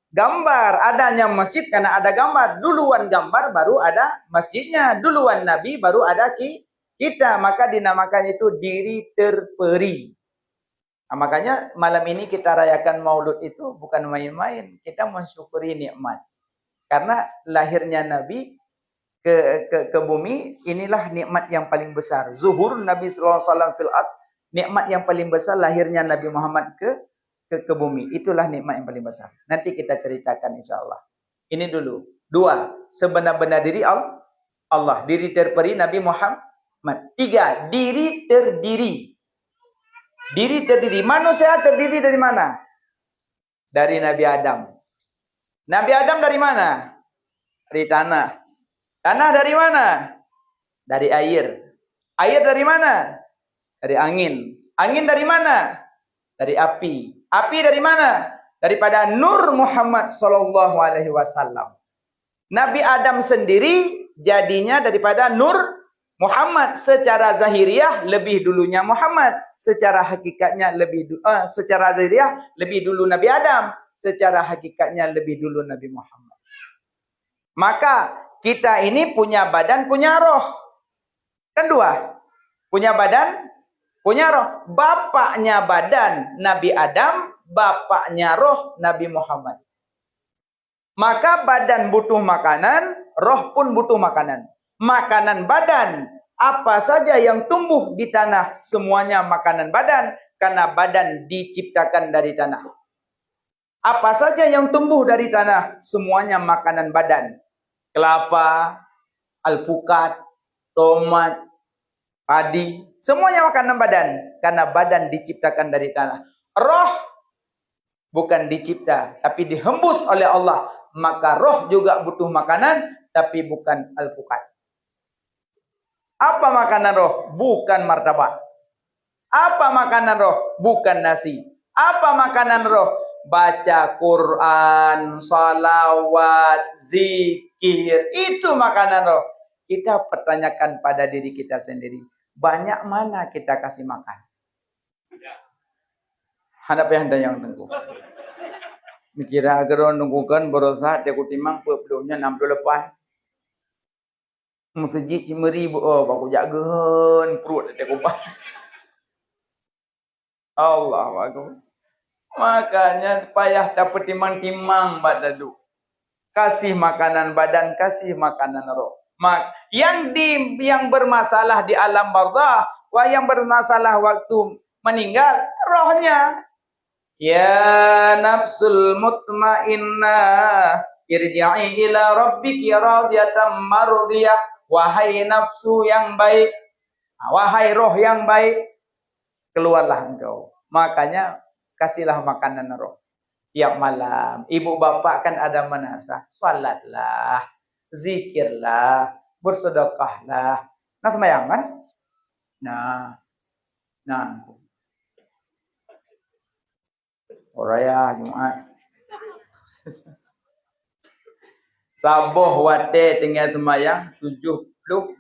A: gambar. Adanya masjid karena ada gambar. Duluan gambar baru ada masjidnya. Duluan nabi baru ada kita. Maka dinamakan itu diri terperi. Nah, makanya malam ini kita rayakan Maulud itu bukan main-main. Kita mensyukuri nikmat. Karena lahirnya Nabi ke bumi, inilah nikmat yang paling besar. Zuhur Nabi sallallahu alaihi wasallam fil ard, nikmat yang paling besar lahirnya Nabi Muhammad ke bumi. Itulah nikmat yang paling besar. Nanti kita ceritakan insyaallah. Ini dulu. Dua, sebenar-benar diri Allah. Diri terperi Nabi Muhammad. Tiga, diri terdiri. Diri terdiri. Manusia terdiri dari mana? Dari Nabi Adam. Nabi Adam dari mana? Dari tanah. Tanah dari mana? Dari air. Air dari mana? Dari angin. Angin dari mana? Dari api. Api dari mana? Daripada Nur Muhammad sallallahu alaihi wasallam. Nabi Adam sendiri jadinya daripada Nur Muhammad. Secara zahiriah lebih dulunya Muhammad, secara hakikatnya secara zahiriah lebih dulu Nabi Adam, secara hakikatnya lebih dulu Nabi Muhammad. Maka kita ini punya badan, punya roh. Kan dua. Punya badan, punya roh. Bapaknya badan Nabi Adam, bapaknya roh Nabi Muhammad. Maka badan butuh makanan, roh pun butuh makanan. Makanan badan, apa saja yang tumbuh di tanah, semuanya makanan badan, karena badan diciptakan dari tanah. Apa saja yang tumbuh dari tanah, semuanya makanan badan. Kelapa, alpukat, tomat, padi, semuanya makanan badan, karena badan diciptakan dari tanah. Roh bukan dicipta, tapi dihembus oleh Allah. Maka roh juga butuh makanan, tapi bukan alpukat. Apa makanan roh? Bukan martabak. Apa makanan roh? Bukan nasi. Apa makanan roh? Baca Quran, salawat, zikir. Itu makanan roh. Kita pertanyakan pada diri kita sendiri. Banyak mana kita kasih makan? Hadap yang tengku. Mikira agar nunggukan berusaha dia kutimang pepeluhnya 60 lepas. Masjid Cimeri baku jagain perut dia kumpah. Allahu akbar. Makanya payah dapat timang-timang bak dadu. Kasih makanan badan, kasih makanan roh. Yang bermasalah di alam barzakh, yang bermasalah waktu meninggal, rohnya. Ya nafsul mutmainnah, irji'i ila rabbiki radiyatan mardiyah. Wahai nafsu yang baik, wahai roh yang baik, keluarlah engkau. Makanya kasihlah makanan roh. Tiap malam, ibu bapak kan ada manasah, salatlah, zikirlah, bersedekahlah. Nah, sembahyang kan? Nah. Oraya Jumat. Saboh wate tinggal sembahyang 72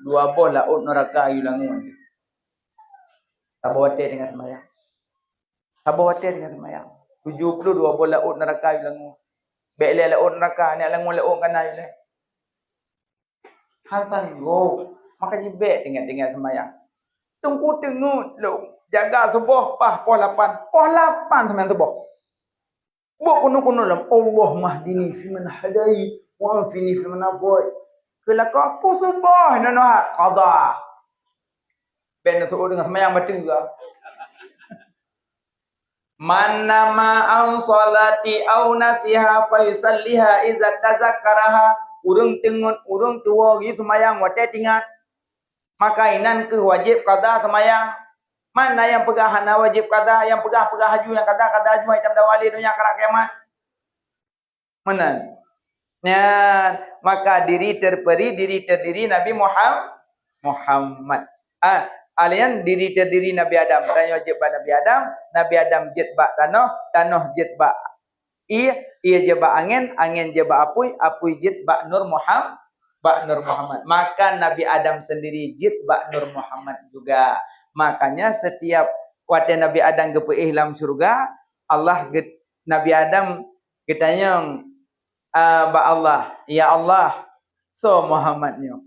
A: boh laut neraka ayu langun. Saboh wate tinggal sembahyang. Sabar hotel dengan semayang. 72 bola laut neraka ulang. Baik laut neraka ni alang laut kana ulang. Han sanggup. Makanya baik tinggal semayang. Tunggu tengok lu. Jaga subuh pah pukul 8. Pukul 8 semayang subuh. Buat kuno-kuno dalam Allah mahdini fi man hadai wa afini fi man afwai. Kelaka apa subuh nana qada. Ben tu dengan semayang baca juga. Man nama an salati au nasiha fa yusalliha iza tazakkaraha. Urang tengut urang tua gitu semayang wate tingat. Maka inan ke wajib qada semayang. Mana yang pegah hana wajib qada, yang pegah haju, yang qada haju hitam dawali dunia akhirat kiamat. Mana? Ya, maka diri terperi, diri terdiri Nabi Muhammad. Alian diri terdiri Nabi Adam. Tanya wajib Nabi Adam jetbak tanah jetbak ia jebak angin jebak apui jetbak Nur Muhammad. Maka Nabi Adam sendiri jetbak Nur Muhammad juga. Makanya setiap waktu Nabi Adam ke dalam surga, Nabi Adam kitanya ba Allah, ya Allah, so Muhammadnya.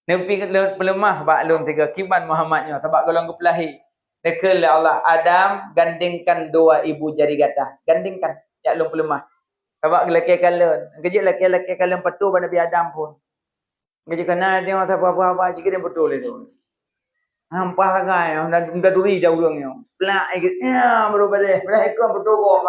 A: Nepi pelemah baklum tiga kiban Muhammadnya, sebab golong kepelahi. Dekal Allah, Adam gandingkan dua ibu jari gatah. Gandingkan, ya lum pelemah. Sebab lelaki kalian, kejik lelaki kalian betul pada Nabi Adam pun. Kejik kena dia mata apa-apa, jika dia betul itu. Hampah sangat, dah duri jauh orangnya. Pelak ikut, ya berubah deh, pelak ikut betul kok.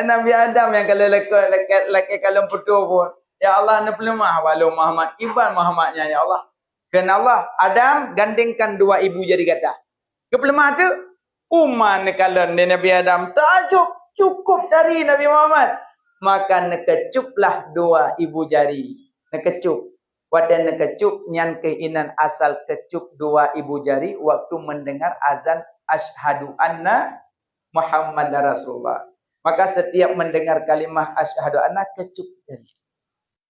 A: Nabi Adam yang kalau lelaki kalian betul pun. Ya Allah, nak pelemah walau Muhammad. Iban Muhammadnya, ya Allah. Kerana Allah, Adam gandingkan dua ibu jari gatah. Kepelemah tu, uman kalian Nabi Adam. Takjub, cukup dari Nabi Muhammad. Maka nekecuplah dua ibu jari. Nekecup. Wadah nekecup, nyan keinan asal kecup dua ibu jari. Waktu mendengar azan asyhadu anna Muhammad Rasulullah. Maka setiap mendengar kalimah asyhadu anna kecup jari.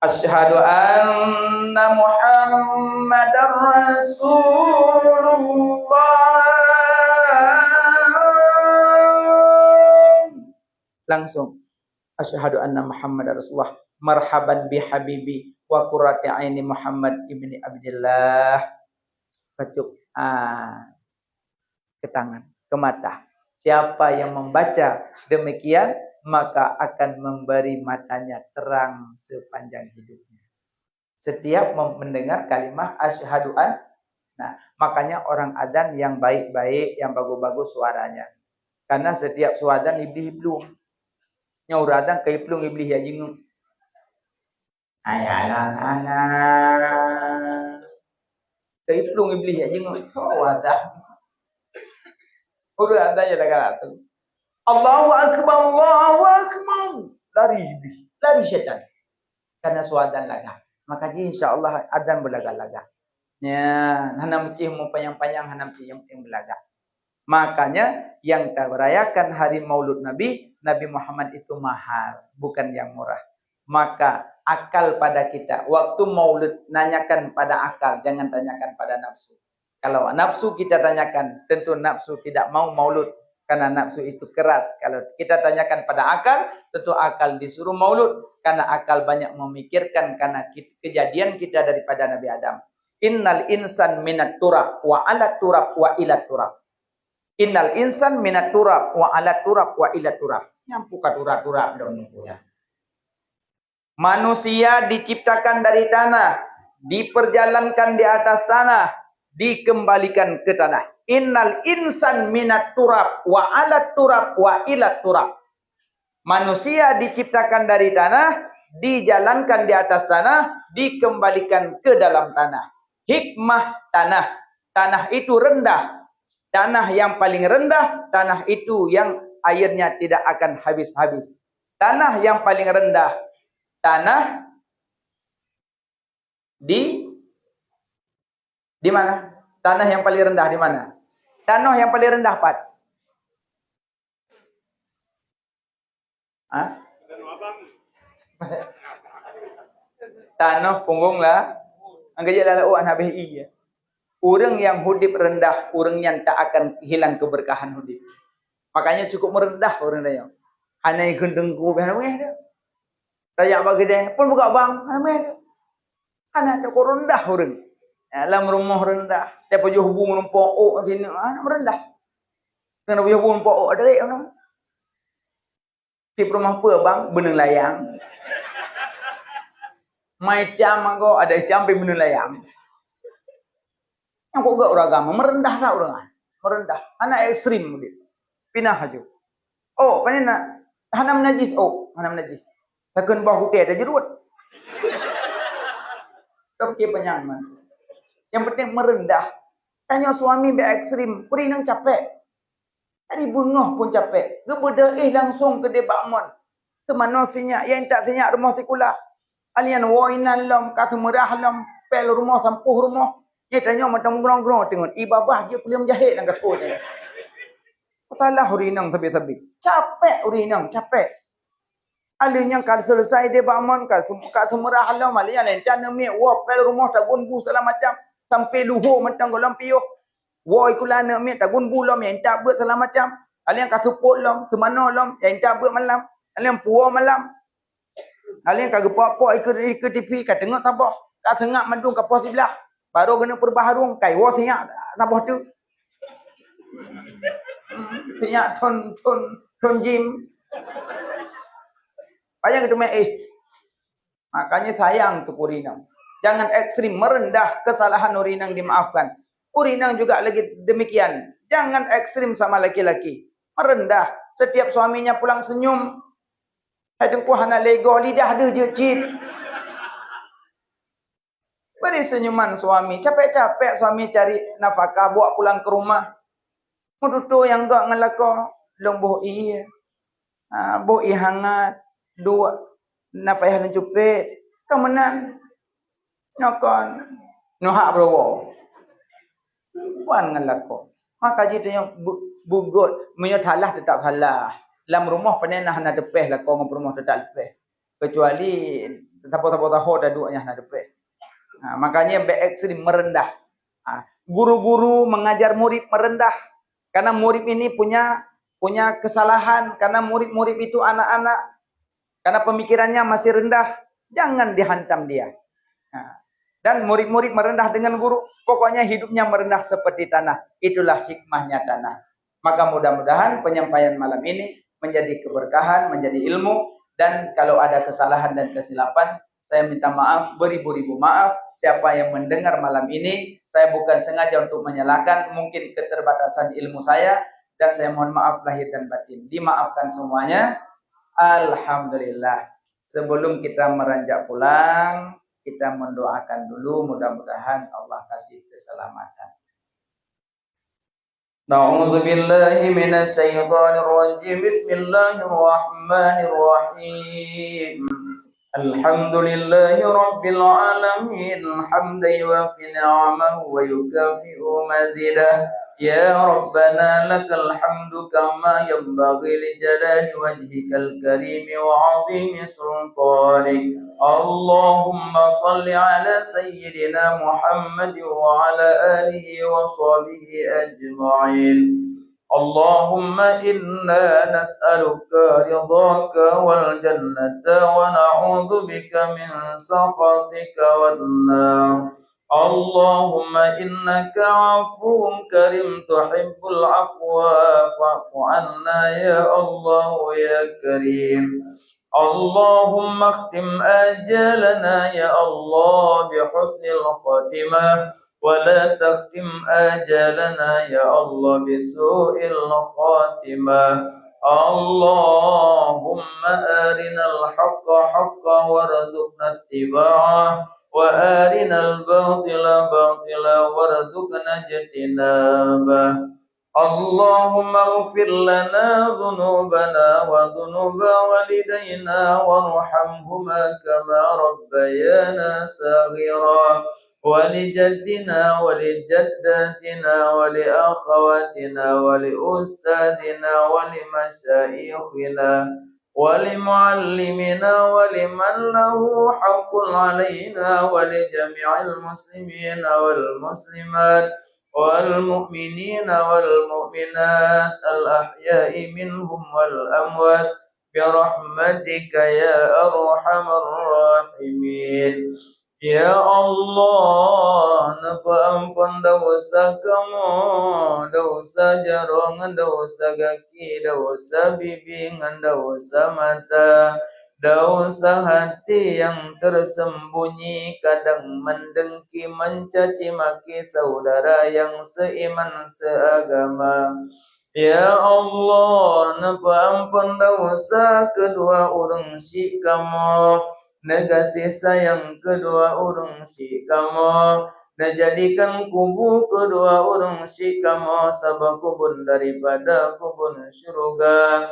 A: Asyhadu anna Muhammadar Rasulullah. Langsung asyhadu anna Muhammadar Rasulullah. Marhaban bi habibi wa qurrati aini Muhammad ibni Abdullah. Kecup ke tangan, ke mata. Siapa yang membaca demikian, maka akan memberi matanya terang sepanjang hidupnya. Setiap mendengar kalimah asyhadu an. Nah, makanya orang adzan yang baik-baik, yang bagus-bagus suaranya. Karena setiap suara iblis belum. Nyaur adzan ke iplung iblis ya jingung. Ayalana. Ke iplung iblis ya jingung. Oh, adzan. Udah adzan ya dah tu. Allahu akbar, Allahu akbar. Lari iblis, lari syaitan. Karena suadan laga. Maka insya-Allah adzan berlaga-laga. Ya, hana mecih mu panjang-panjang, hana mecih yang berlaga. Makanya yang kita merayakan hari Maulud Nabi Muhammad itu mahal, bukan yang murah. Maka akal pada kita. Waktu Maulud nanyakan pada akal, jangan tanyakan pada nafsu. Kalau nafsu kita tanyakan, tentu nafsu tidak mau Maulud. Karena nafsu itu keras. Kalau kita tanyakan pada akal, tentu akal disuruh Maulud. Karena akal banyak memikirkan karena kejadian kita daripada Nabi Adam. Innal insan minat turab wa alat turab wa ilat turab. Innal insan minat turab wa alat turab wa ilat turab. Nyampukan turab-turab dong ya. Manusia diciptakan dari tanah, diperjalankan di atas tanah, dikembalikan ke tanah. Innal insan minat turab wa alat turab wa ilat turab. Manusia diciptakan dari tanah, dijalankan di atas tanah, dikembalikan ke dalam tanah. Hikmah tanah. Tanah itu rendah. Tanah yang paling rendah, tanah itu yang airnya tidak akan habis-habis. Tanah yang paling rendah, tanah di mana? Tanah yang paling rendah di mana? Tanah yang paling rendah, Pat. Hah? Tanah punggung lah. Angkat je lah anak BI. Orang yang hidup rendah, orang yang tak akan hilang keberkahan hidup. Makanya cukup merendah orang dia. Hanya ikut dengku, dia. Rakyat bagi dia pun buka bang, dia. Hanya tak rendah orang. Dalam rumah rendah, dia pergi hubung dengan pokok sini, merendah. Kena pergi hubung pokok ada dia. Di rumah apa bang, bener layang. Mai jam aku ada jam bener layang. Yang kok gak orang agama merendah tak orang, merendah. Anak ekstrim dia. Pinah aja. Oh, mana nak? Hanam najis. Oh, hanam najis. Takkan bahu ke ada jerut. Tapi penyaman. Yang penting merendah. Tanya suami be ekstrim, puri nang capek. Tadi bunga pun capek. Gebeda langsung ke debak mon. Temano sinyak, yang tak sinyak rumah sekolah. Alian wainan lam, kata merah lam, pel rumah sampuh rumah. Dia tanya macam gerong-gerong tengok. Ibabah je boleh menjahit dengan sekolah ni. Salah urinang tabi-tabi. Capek urinang, capek. Alin yang kan selesai dia bangun kat semerah alam alin yang lencana mi wah pel rumah tagun bu salah macam sampai luhur macam golam piuh. Wah ikulana mi tagun bu lam yang tak buat salah macam. Alin yang kat support lam, semana lam yang tak buat malam. Alin yang puah malam. Alin yang kat gepak-pak ikut TV kat tengok tabah. Kat sengak mandung kat pos sebelah. Baru kena perbaharung kai wah sinyak tabah tu. Sinyak ton gym. Bayang itu makanya sayang tu urinang. Jangan ekstrim merendah, kesalahan urinang dimaafkan. Urinang juga lagi demikian. Jangan ekstrim sama laki-laki. Merendah. Setiap suaminya pulang senyum. Hadengku hana lego lidah ada je cit. Beri senyuman suami. Capek-capek suami cari nafkah bawa pulang ke rumah. Mudutu yang gak ngelako lomboh iya. Boi hangat. Dua napa yang jupit kemenan nokon nohak browo buan ngalako maka jitanya bugut menyo salah tetap salah dalam rumah penenah na depeh lako ngom rumah tetap depeh kecuali tapo-tapo taho dah duanya na depeh makanya be ekstrim merendah guru-guru mengajar murid merendah karena murid ini punya kesalahan karena murid-murid itu anak-anak. Karena pemikirannya masih rendah, jangan dihantam dia. Dan murid-murid merendah dengan guru, pokoknya hidupnya merendah seperti tanah. Itulah hikmahnya tanah. Maka mudah-mudahan penyampaian malam ini menjadi keberkahan, menjadi ilmu. Dan kalau ada kesalahan dan kesilapan, saya minta maaf, beribu-ribu maaf. Siapa yang mendengar malam ini, saya bukan sengaja untuk menyalahkan, mungkin keterbatasan ilmu saya. Dan saya mohon maaf lahir dan batin. Dimaafkan semuanya. Alhamdulillah. Sebelum kita meranjak pulang, kita mendoakan dulu mudah-mudahan Allah kasih keselamatan. Na'udzubillahi minasyaitonir rajim. Bismillahirrahmanirrahim. Alhamdulillahi rabbil alamin. Hamdan yuwafi ni'amahu wa yukafi'u mazidah. Ya Rabbana lakal hamdu kama yanbaghi li jalali wajhikal karim wa 'azimi sultanik. Allahumma salli ala sayyidina Muhammad wa ala alihi wa sahbihi ajma'in. Allahumma inna nas'aluka ridhaka wal jannata wa na'udzu bika min sakhatika wan nar. Allahumma innaka afuwun karim tuhibbul afwa fa'fu anna ya Allah ya karim. Allahumma akhtim ajalana ya Allah bihusnil khatimah wa la takhtim ajalana ya Allah bisu'il khatimah. Allahumma arinal haqqa haqqa warzuqna ittiba'ah wa arinal batila batila warzuqna ijtinabah. Allahumma ighfir lana dhunubana wa dhunuba walidayna warhamhuma kama rabbayana saghira wa li jaddina wa li jaddatina wa li akhawatina wa li ustadina wa li masyayikhina ولمعلمنا ولمن له حق علينا ولجميع المسلمين والمسلمات والمؤمنين والمؤمنات الأحياء منهم والأموات برحمتك يا أرحم الراحمين. Ya Allah, napa ampun dosa kamu, dosa jarongan, dosa kaki, dosa bibi, dosa mata, dosa hati yang tersembunyi, kadang mendengki, mencaci maki saudara yang seiman seagama. Ya Allah, napa ampun dosa kedua orang si kamu, kasih sayang kedua orang si kamu, jadikan kubu kedua orang si kamu sabah kubun daripada kubun syurga,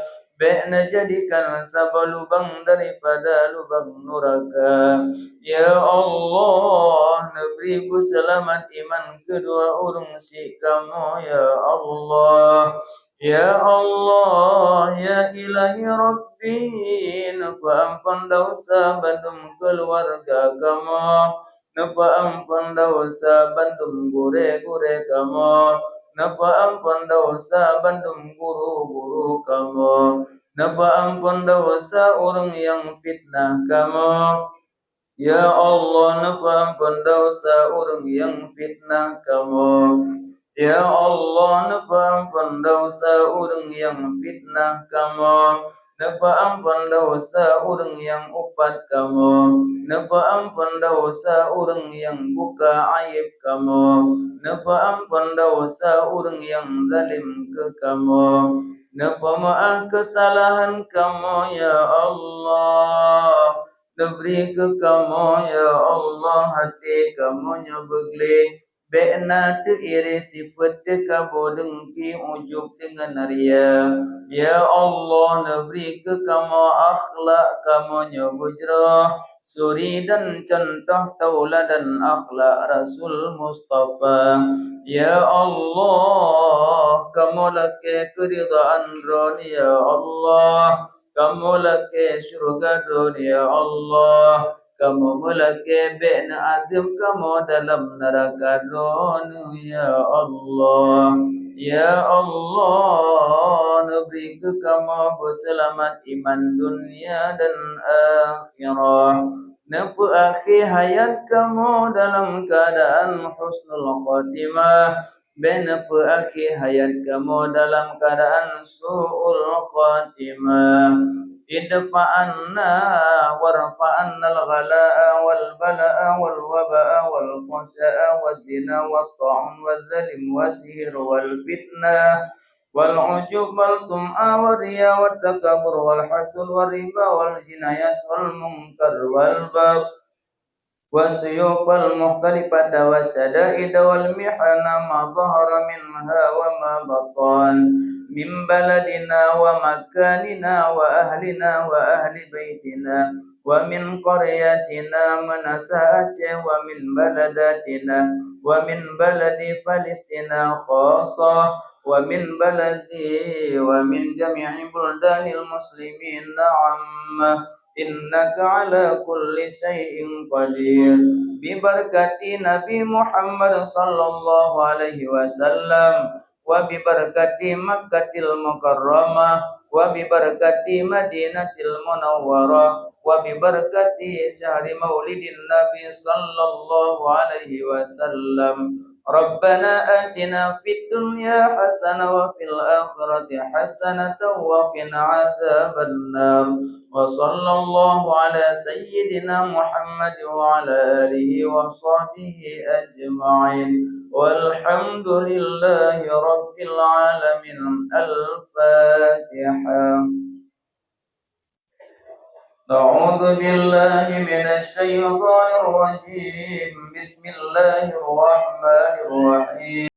A: jadikan sabah lubang daripada lubang neraka. Ya Allah, beriku selamat iman kedua orang si kamu. Ya Allah, Ya Allah, Ya Ilahi Rabbi, napa ampun dosa bandung keluarga kamu, napa ampun dosa bandung gure-gure kamu, napa ampun dosa bandung guru-guru kamu, napa ampun dosa orang yang fitnah kamu. Ya Allah, napa ampun dosa orang yang fitnah kamu. Ya Allah, napa ampun dosa orang yang fitnah kamu, napa ampun dosa orang yang upat kamu, napa ampun dosa orang yang buka aib kamu, napa ampun dosa orang yang zalim ke kamu, napa maaf kesalahan kamu ya Allah. Diberi ke kamu ya Allah, hati kamu nyobegli, Be'na tu iri sifat kamu dengki ujub dengan ria. Ya Allah, nabri ke kamu akhlak kamu nyobujrah, suri dan contoh tauladan akhlak Rasul Mustafa. Ya Allah, kamu laki keridhaan roni ya Allah, kamu laki syurga roni ya Allah, kamu mulai be'na azim kamu dalam neraka donu ya Allah. Ya Allah, nabri ke kamu berselamat iman dunia dan akhirah. Nampu akhir hayat kamu dalam keadaan husnul khatimah, nampu akhir hayat kamu dalam keadaan su'ul khatimah. ادفع عنا وارفع عنا الغلاء والبلاء والوباء والفحشاء والزنا والطاعون والظلم والسحر والفتنة والعجب والطمع والرياء والتكبر والحسد والربا والجنايات والمنكر والبغي والسيوف المختلفة والشدائد والمحن ما ظهر منها وما بطن من بلدنا ومكاننا وأهلنا وأهل بيتنا ومن قريتنا منسات ومن بلداتنا ومن بلد فلسطين خاصة ومن جميع بلدان المسلمين عامة إنك على كل شيء قدير ببركة نبي محمد صلى الله عليه وسلم وببركة مكة المكرمة وببركة مدينة المنورة وببركة شهر مولد النبي صلى الله عليه وسلم ربنا آتنا في الدنيا حسنة وفي الآخرة حسنة وقنا عذاب النار وصلى الله على سيدنا محمد وعلى آله وصحبه أجمعين والحمد لله رب العالمين. الفاتحة. أعوذ بالله من الشيطان الرجيم. بسم الله الرحمن الرحيم.